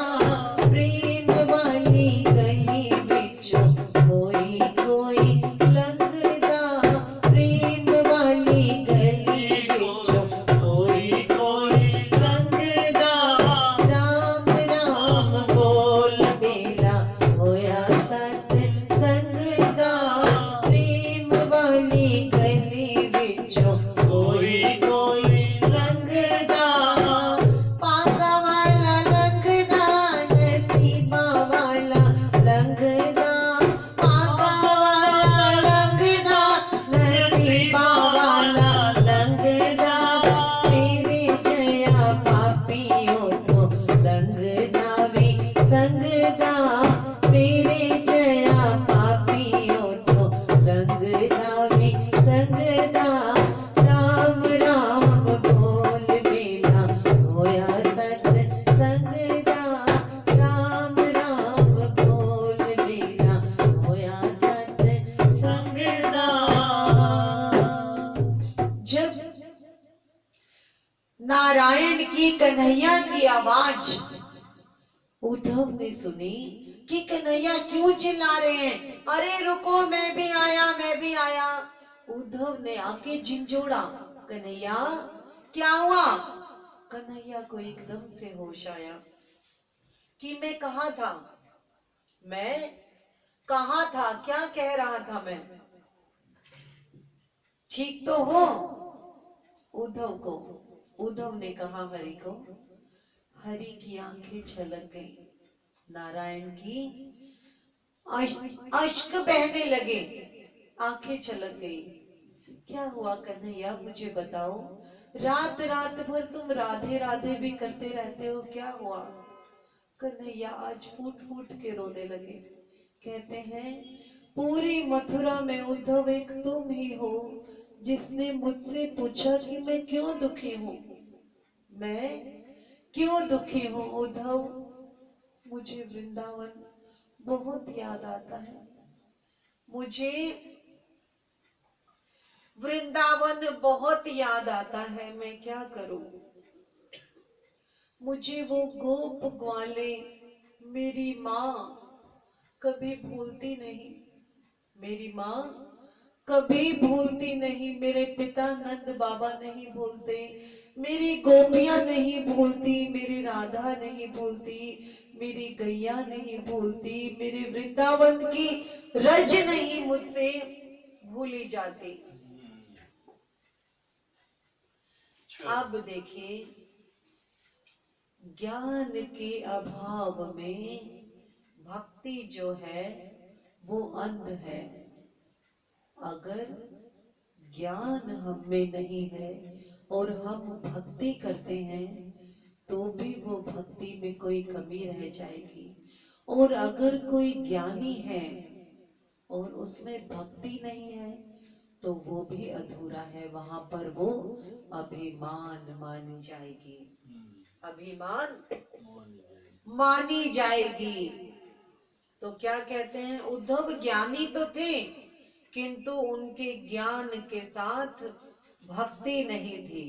प्रेम वाली गली बिचों कोई कोई लंगदा, प्रेम वाली गली बिचों कोई कोई लंगदा, राम राम बोल बेला होया सत संगदा, प्रेम वाली गली बिचों कोई कोई लंगदा, पागा वाला लंगदा, नसीबा वाला लंगदा, पागा वाला लंगदा, नसीबा वाला लंगदा, तेरे जया पापियों तो लंगदा वे संगदा, मेरे जया पापियों तो लंगदा वे संगदा, राम राम बोल बेला होया सत संगदा, राम राम बोल बेला होया सत संगदा। जब नारायण की, कन्हैया की आवाज उद्धव ने सुनी कि कन्हैया क्यों चिल्ला रहे हैं, अरे रुको मैं भी आया, मैं भी आया। उद्धव ने आके झिंझोड़ा, कन्हैया क्या हुआ? कन्हैया को एकदम से होश आया कि मैं कहाँ था, मैं कहाँ था, क्या कह रहा था मैं, ठीक तो हो? उद्धव ने कहा हरि को, हरि की आंखें छलक गई, नारायण की अश्क बहने लगे, आंखें छलक गई। क्या हुआ कन्हैया, मुझे बताओ, रात रात भर तुम राधे राधे भी करते रहते हो, क्या हुआ? कन्हैया आज फूट फूट के रोने लगे। कहते हैं पूरी मथुरा में उद्धव एक तुम ही हो जिसने मुझसे पूछा कि मैं क्यों दुखी हूं, मैं क्यों दुखी हूं उद्धव? मुझे वृंदावन बहुत याद आता है मुझे। वृंदावन बहुत याद आता है, मैं क्या करूं। मुझे वो गोप ग्वाले मेरी माँ कभी भूलती नहीं। मेरी माँ कभी भूलती नहीं, मेरे पिता नंद बाबा नहीं भूलते, मेरी गोपियां नहीं भूलती, मेरी राधा नहीं भूलती, मेरी गैया नहीं भूलती, मेरे वृंदावन की रज नहीं मुझसे भूली जाती। अब देखिए, ज्ञान के अभाव में भक्ति जो है वो अंध है। अगर ज्ञान हम में नहीं है और हम भक्ति करते हैं तो भी वो भक्ति में कोई कमी रह जाएगी। और अगर कोई ज्ञानी है और उसमें भक्ति नहीं है तो वो भी अधूरा है, वहां पर वो अभिमान मानी जाएगी, अभिमान मानी जाएगी। तो क्या कहते हैं, उद्धव ज्ञानी तो थे किंतु उनके ज्ञान के साथ भक्ति नहीं थी।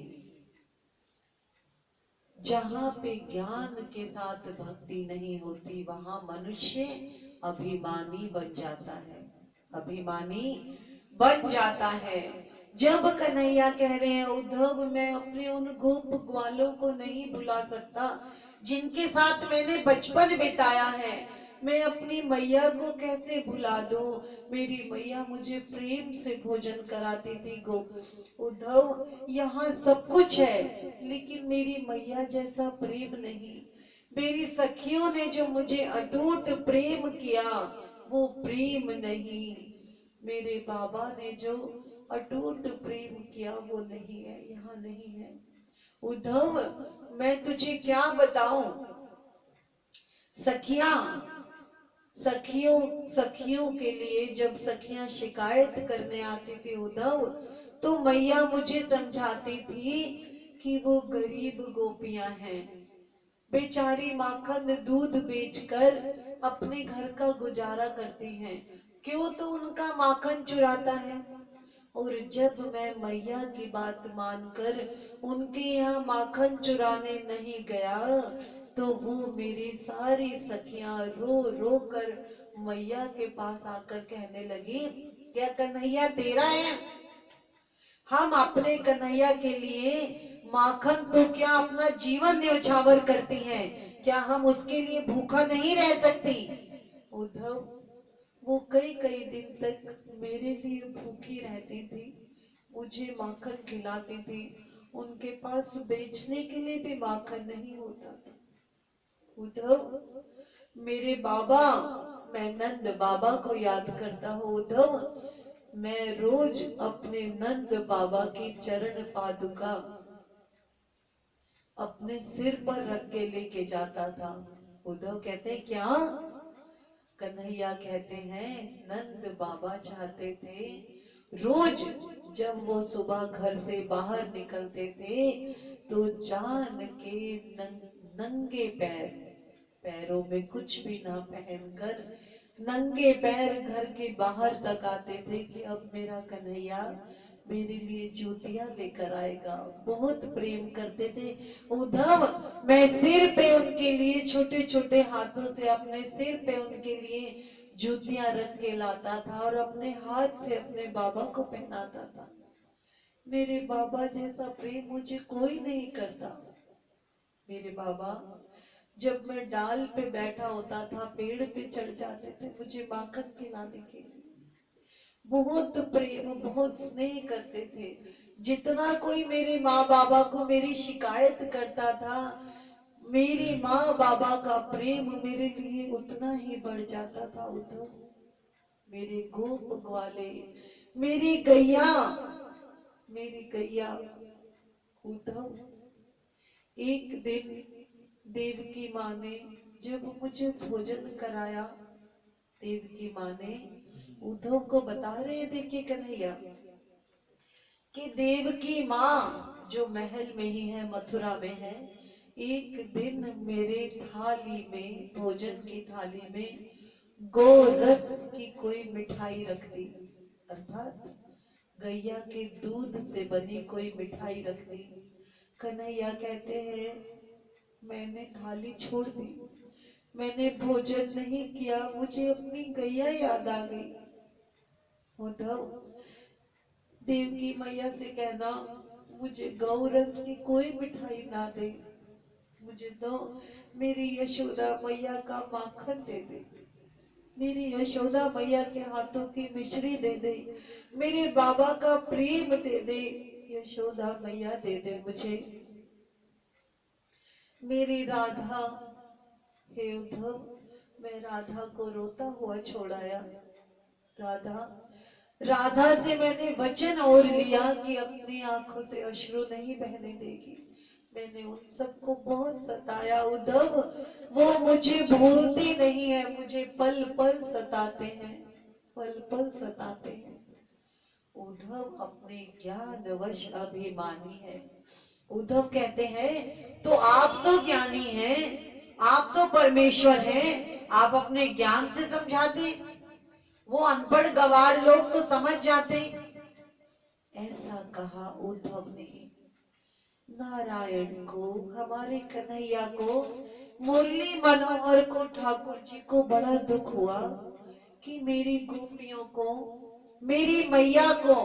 जहां पे ज्ञान के साथ भक्ति नहीं होती वहां मनुष्य अभिमानी बन जाता है, अभिमानी बन जाता है। जब कन्हैया कह रहे हैं उद्धव मैं अपने उन गोप ग्वालों को नहीं भुला सकता जिनके साथ मैंने बचपन बिताया है, मैं अपनी मैया को कैसे भुला दूं। मेरी मैया मुझे प्रेम से भोजन कराती थी। गो उद्धव यहाँ सब कुछ है लेकिन मेरी मैया जैसा प्रेम नहीं। मेरी सखियों ने जो मुझे अटूट प्रेम किया वो प्रेम नहीं। मेरे बाबा ने जो अटूट प्रेम किया वो नहीं है, यहाँ नहीं है। उद्धव मैं तुझे क्या बताऊं। सखियां सखियों सखियों के लिए जब सखियां शिकायत करने आती थी उद्धव, तो मैया मुझे समझाती थी कि वो गरीब गोपियां हैं, बेचारी माखन दूध बेचकर अपने घर का गुजारा करती हैं, क्यों तो उनका माखन चुराता है। और जब मैं मैया की बात मानकर उनके यहाँ माखन चुराने नहीं गया तो वो मेरी सारी सखियां रो रो कर मैया के पास आकर कहने लगी, क्या कन्हैया तेरा है। हम अपने कन्हैया के लिए माखन तो क्या अपना जीवन न्यौछावर करती हैं, क्या हम उसके लिए भूखा नहीं रह सकती। उद्धव वो कई कई दिन तक मेरे लिए भूखी रहती थी, मुझे माखन खिलाती थी, उनके पास बेचने के लिए भी माखन नहीं होता था। उद्धव मेरे बाबा, मैं नंद बाबा को याद करता हूँ। उद्धव मैं रोज अपने नंद बाबा की चरण पादुका अपने सिर पर रख के लेके जाता था। उद्धव कहते हैं क्या। कन्हैया कहते हैं नंद बाबा चाहते थे रोज जब वो सुबह घर से बाहर निकलते थे तो जान के नंगे पैर, पैरों में कुछ भी ना पहनकर नंगे पैर घर के बाहर तक आते थे कि अब मेरा कन्हैया मेरे लिए जूतियां लेकर आएगा। बहुत प्रेम करते थे उद्धव। मैं सिर पे उनके लिए छोटे छोटे हाथों से अपने सिर पे उनके लिए जूतियां रख के लाता था और अपने हाथ से अपने बाबा को पहनाता था। मेरे बाबा जैसा प्रेम मुझे कोई नहीं करता। मेरे बाबा जब मैं डाल पे बैठा होता था पेड़ पे चढ़ जाते थे मुझे माखन खिलाने के लिए। बहुत प्रेम बहुत स्नेह करते थे। जितना कोई मेरे माँ बाबा को मेरी शिकायत करता था, मेरी माँ बाबा का प्रेम मेरे लिए उतना ही बढ़ जाता था। उद्धव मेरे गोप ग्वाले, मेरी गैया, मेरी गैया। उद्धव एक दिन देवकी माँ ने जब मुझे भोजन कराया, देवकी माँ ने उद्धव को बता रहे थे कि कन्हैया कि देवकी माँ जो महल में ही है, मथुरा में है, एक दिन मेरे थाली में, भोजन की थाली में गो रस की कोई मिठाई रख दी, अर्थात गैया के दूध से बनी कोई मिठाई रख दी। कन्हैया कहते हैं मैंने थाली छोड़ दी, मैंने भोजन नहीं किया, मुझे अपनी गैया याद आ गई। उद्धव देवकी मैया से कहना मुझे गौ रस की कोई मिठाई ना दे, मुझे तो मेरी यशोदा मैया का माखन दे दे, मेरी यशोदा मैया के हाथों की मिश्री दे दे, मेरे बाबा का प्रेम दे दे, यशोदा मैया दे दे मुझे मेरी राधा। हे उद्धव, मैं राधा को रोता हुआ छोड़ाया। राधा राधा से मैंने वचन और लिया कि अपनी आंखों से अश्रु नहीं बहने देगी। मैंने उन सबको बहुत सताया उद्धव, वो मुझे भूलती नहीं है, मुझे पल पल सताते हैं, पल पल सताते हैं। उद्धव अपने ज्ञानवश अभिमानी है। उद्धव कहते हैं तो आप तो ज्ञानी हैं, आप तो परमेश्वर हैं, आप अपने ज्ञान से समझाते, वो अनपढ़ गवार लोग तो समझ जाते। ऐसा कहा उद्धव ने। नारायण को, हमारे कन्हैया को, मुरली मनोहर को, ठाकुर जी को बड़ा दुख हुआ कि मेरी गोपियों को, मेरी मैया को,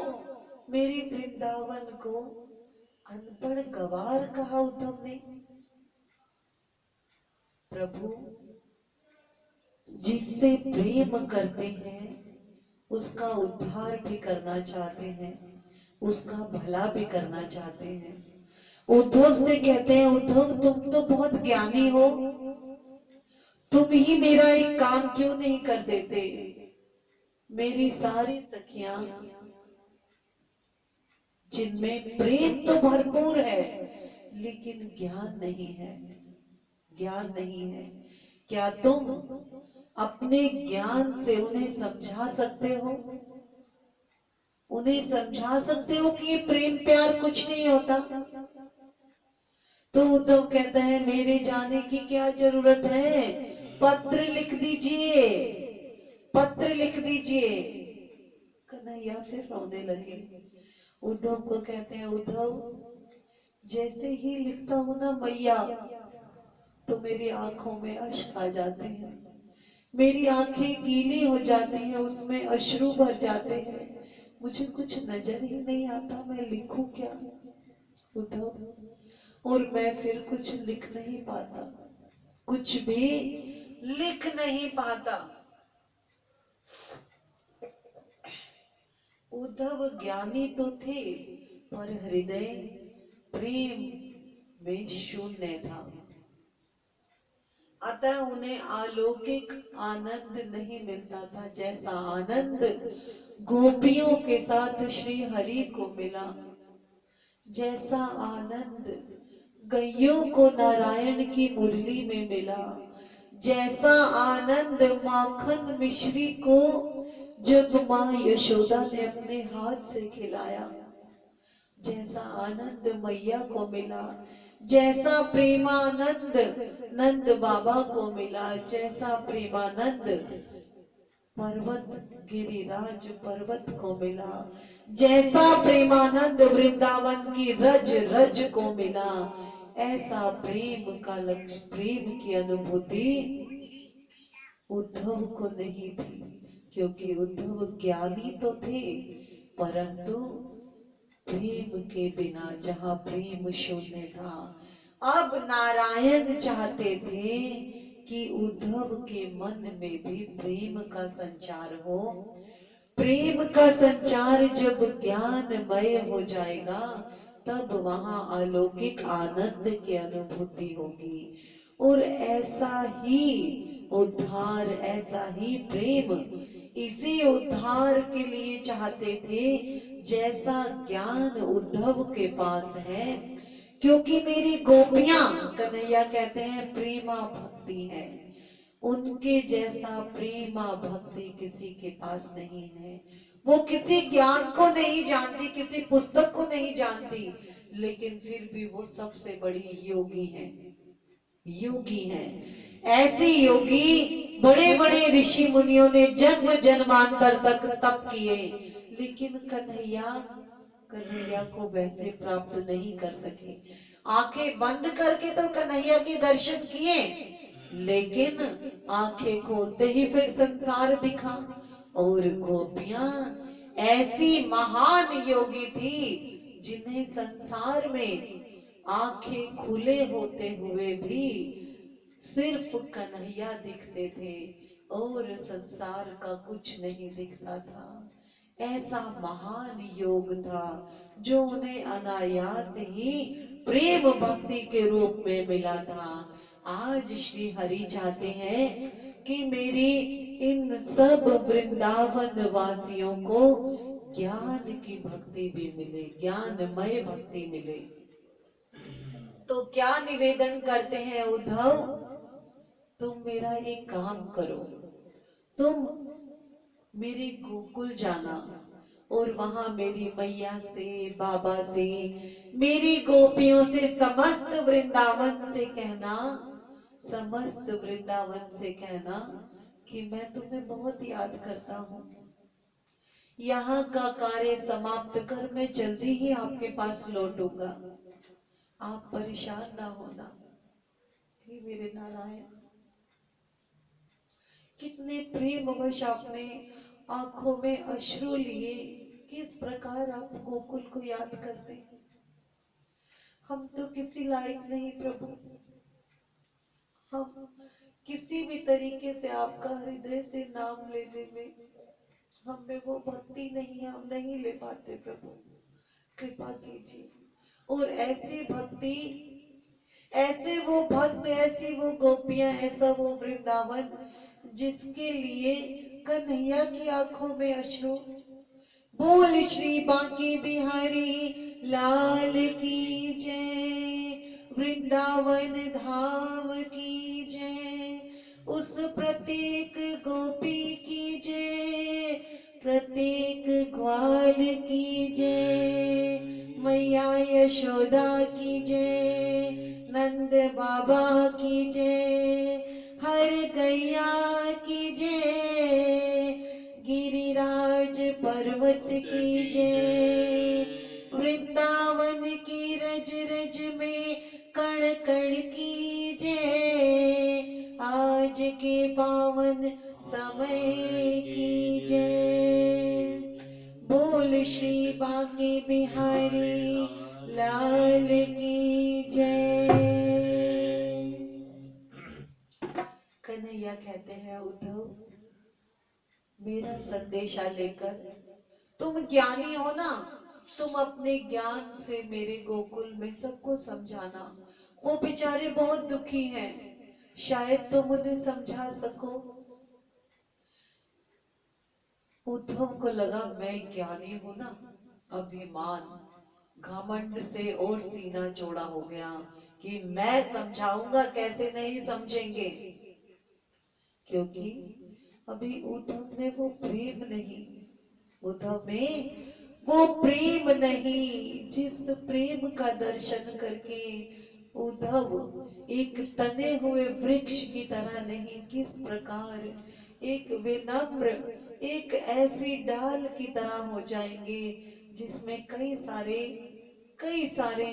मेरी वृंदावन को अनपढ़ गवार कहा उद्धव ने। प्रभु जिससे प्रेम करते हैं उसका उद्धार भी करना चाहते हैं, उसका भला भी करना चाहते हैं। उद्धव से कहते हैं उद्धव तुम तो बहुत ज्ञानी हो, तुम ही मेरा एक काम क्यों नहीं कर देते। मेरी सारी सखियां जिनमें प्रेम तो भरपूर है लेकिन ज्ञान नहीं है, ज्ञान नहीं है, क्या तुम अपने ज्ञान से उन्हें समझा सकते हो, उन्हें समझा सकते हो कि ये प्रेम प्यार कुछ नहीं होता। तो उद्धव कहता है मेरे जाने की क्या जरूरत है, पत्र लिख दीजिए, पत्र लिख दीजिए। कन्हैया फिर रोने लगे। उद्धव को कहते हैं उद्धव जैसे ही लिखता हूं ना मैया तो मेरी आंखों में अश्क आ जाते हैं, मेरी आंखें गीली हो जाती हैं, उसमें अश्रु भर जाते हैं, मुझे कुछ नजर ही नहीं आता मैं लिखूं क्या उद्धव। और मैं फिर कुछ लिख नहीं पाता, कुछ भी लिख नहीं पाता। उद्धव ज्ञानी तो थे पर हृदय प्रेम में शून्य था, अतः उन्हें अलौकिक आनंद नहीं मिलता था जैसा आनंद गोपियों के साथ श्री हरि को मिला, जैसा आनंद गैयों को नारायण की मुरली में मिला, जैसा आनंद माखन मिश्री को जब माँ यशोदा ने अपने हाथ से खिलाया, जैसा आनंद मैया को मिला, जैसा प्रेमानंद नंद बाबा को मिला, जैसा प्रेमानंद पर्वत गिरिराज पर्वत को मिला, जैसा प्रेमानंद वृंदावन की रज रज को मिला, ऐसा प्रेम का लक्ष्य, प्रेम की अनुभूति उद्धव को नहीं थी, क्योंकि उद्धव ज्ञानी तो थे परंतु प्रेम के बिना, जहां प्रेम शून्य था। अब नारायण चाहते थे कि उद्धव के मन में भी प्रेम का संचार हो। प्रेम का संचार जब ज्ञानमय हो जाएगा तब वहां अलौकिक आनंद की अनुभूति होगी। और ऐसा ही उद्धार, ऐसा ही प्रेम, इसी उद्धार के लिए चाहते थे जैसा ज्ञान उद्धव के पास है। क्योंकि मेरी गोपियां, कन्हैया कहते हैं प्रेमा भक्ति है, उनके जैसा प्रेमा भक्ति किसी के पास नहीं है। वो किसी ज्ञान को नहीं जानती, किसी पुस्तक को नहीं जानती, लेकिन फिर भी वो सबसे बड़ी योगी है, योगी है। ऐसी योगी बड़े बड़े ऋषि मुनियों ने जन्म जन्मांतर तक तप किए, लेकिन कन्हैया कन्हैया को वैसे प्राप्त नहीं कर सके। आंखें बंद करके तो कन्हैया के दर्शन किए, लेकिन आंखें खोलते ही फिर संसार दिखा। और गोपियां ऐसी महान योगी थी जिन्हें संसार में आंखें खुले होते हुए भी सिर्फ कन्हैया दिखते थे और संसार का कुछ नहीं दिखता था। ऐसा महान योग था जो उन्हें अनायास ही प्रेम भक्ति के रूप में मिला था। आज श्री हरि चाहते हैं कि मेरी इन सब वृंदावन वासियों को ज्ञान की भक्ति भी मिले, ज्ञानमय भक्ति मिले। तो क्या निवेदन करते हैं उद्धव, तुम मेरा एक काम करो, तुम मेरे गोकुल जाना और वहां मेरी मैया से, बाबा से, मेरी गोपियों से, समस्त वृंदावन से कहना, समस्त वृंदावन से कहना कि मैं तुम्हें बहुत याद करता हूँ। यहाँ का कार्य समाप्त कर मैं जल्दी ही आपके पास लौटूंगा, आप परेशान ना होना। हे मेरे नारायण, कितने प्रेमवश आपने आंखों में अश्रु लिए, किस प्रकार आप गोकुल को याद करते हैं। हम तो किसी लायक नहीं प्रभु, हम किसी भी तरीके से आपका हृदय से नाम लेने में हम में वो भक्ति नहीं है, हम नहीं ले पाते प्रभु, कृपा कीजिए। और ऐसी भक्ति, ऐसे वो भक्त, ऐसी वो गोपियां, ऐसा वो वृंदावन जिसके लिए कन्हैया की आंखों में अश्रु। बोल श्री बांके बिहारी लाल की जय, वृंदावन धाम की जय, उस प्रत्येक गोपी की जय, प्रत्येक ग्वाल की जय, मैया यशोदा की जय, नंद बाबा की जय, हर गैया की जय, गिरिराज पर्वत की जय, वृंदावन की रज रज में कण कण की जय, आज के पावन समय की जय। बोल श्री बांके बिहारी लाल की जय। कन्हैया कहते हैं उद्धव, मेरा संदेशा लेकर, तुम ज्ञानी हो ना, तुम अपने ज्ञान से मेरे गोकुल में सबको समझाना। वो बेचारे बहुत दुखी हैं, शायद तुम उन्हें समझा सको। उद्धव को लगा मैं ज्ञानी हूं ना, अभिमान घमंड से और सीना चौड़ा हो गया कि मैं समझाऊंगा, कैसे नहीं समझेंगे, क्योंकि अभी उद्धव में वो प्रेम नहीं, उद्धव में वो प्रेम नहीं जिस प्रेम का दर्शन करके उद्धव एक तने हुए वृक्ष की तरह नहीं, किस प्रकार एक विनम्र, एक ऐसी डाल की तरह हो जाएंगे जिसमें कई सारे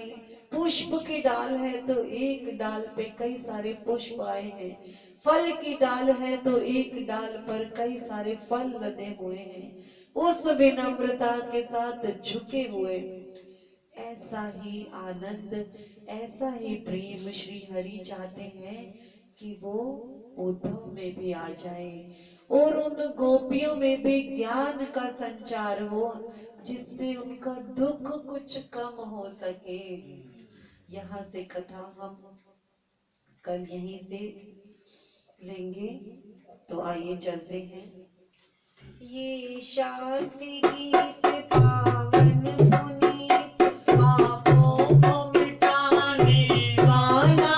पुष्प की डाल है तो एक डाल पे कई सारे पुष्प आए हैं, फल की डाल है तो एक डाल पर कई सारे फल लदे हुए हैं, उस विनम्रता के साथ झुके हुए। ऐसा ही आनंद, ऐसा ही प्रेम श्री हरि चाहते हैं कि वो उद्धव में भी आ जाए और उन गोपियों में भी ज्ञान का संचार हो, जिससे उनका दुख कुछ कम हो सके। यहाँ से कथा हम कल यहीं से लेंगे, तो आइए चलते हैं। ये शांति गीत पावन पुनीत, पापों को मिटाने वाला,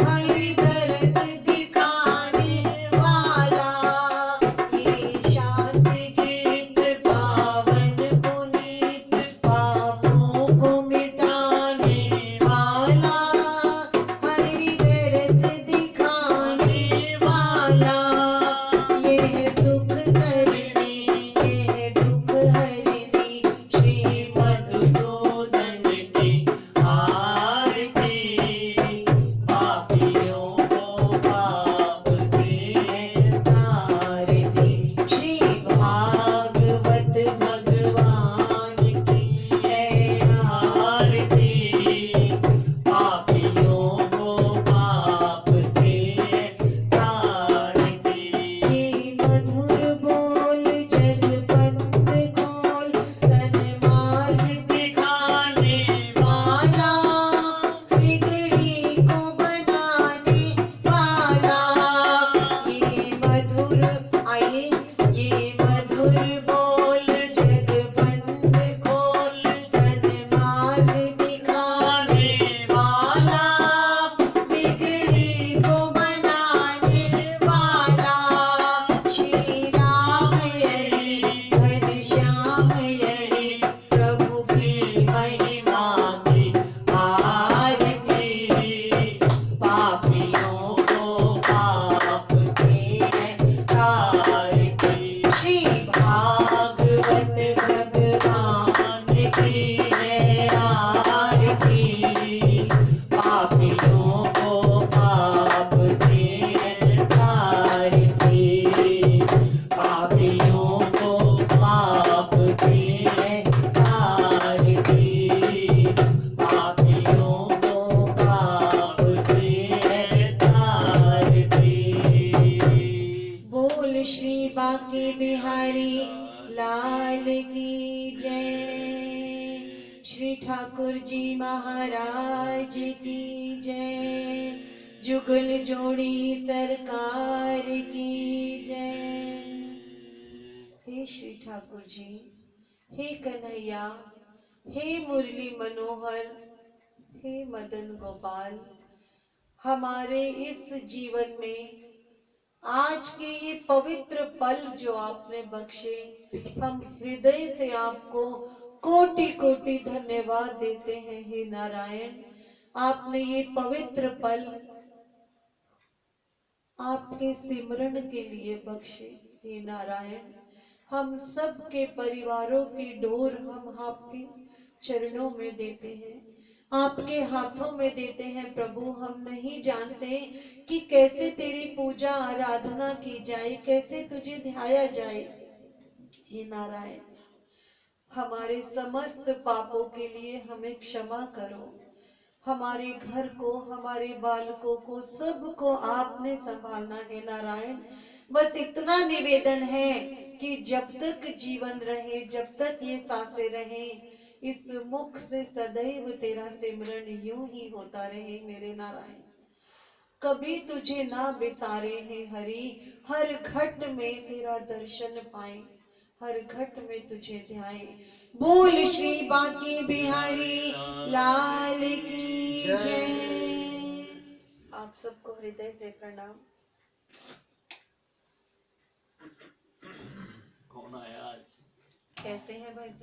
हरि दरस दिखाने वाला। ये शांति गीत पावन पुनीत, पापों को मिटाने वाला, हरि दरस दिखाने बांके बिहारी लाल की जय। श्री ठाकुर जी महाराज की जय। जुगल जोड़ी सरकार की जय। हे श्री ठाकुर जी, हे कन्हैया, हे मुरली मनोहर, हे मदन गोपाल, हमारे इस जीवन में आज के ये पवित्र पल जो आपने बख्शे, हम हृदय से आपको कोटि कोटि धन्यवाद देते हैं। हे नारायण, आपने ये पवित्र पल आपके सिमरन के लिए बख्शे। हे नारायण, हम सब के परिवारों की डोर हम आपके चरणों में देते हैं, आपके हाथों में देते हैं। प्रभु, हम नहीं जानते कि कैसे तेरी पूजा आराधना की जाए, कैसे तुझे ध्याया जाए। हे नारायण, हमारे समस्त पापों के लिए हमें क्षमा करो। हमारे घर को, हमारे बालकों को, सबको आपने संभालना है नारायण। बस इतना निवेदन है कि जब तक जीवन रहे, जब तक ये सांसें रहे, इस मुख से सदैव तेरा सिमरन यूं ही होता रहे मेरे नारायण। कभी तुझे ना बिसारे हैं हरि, हर घट में तेरा दर्शन पाए, हर घट में तुझे ध्याए। बोल श्री बांके बिहारी लाल की जय। आप सबको हृदय से प्रणाम। कौन आया आज? कैसे हैं भाई साहब?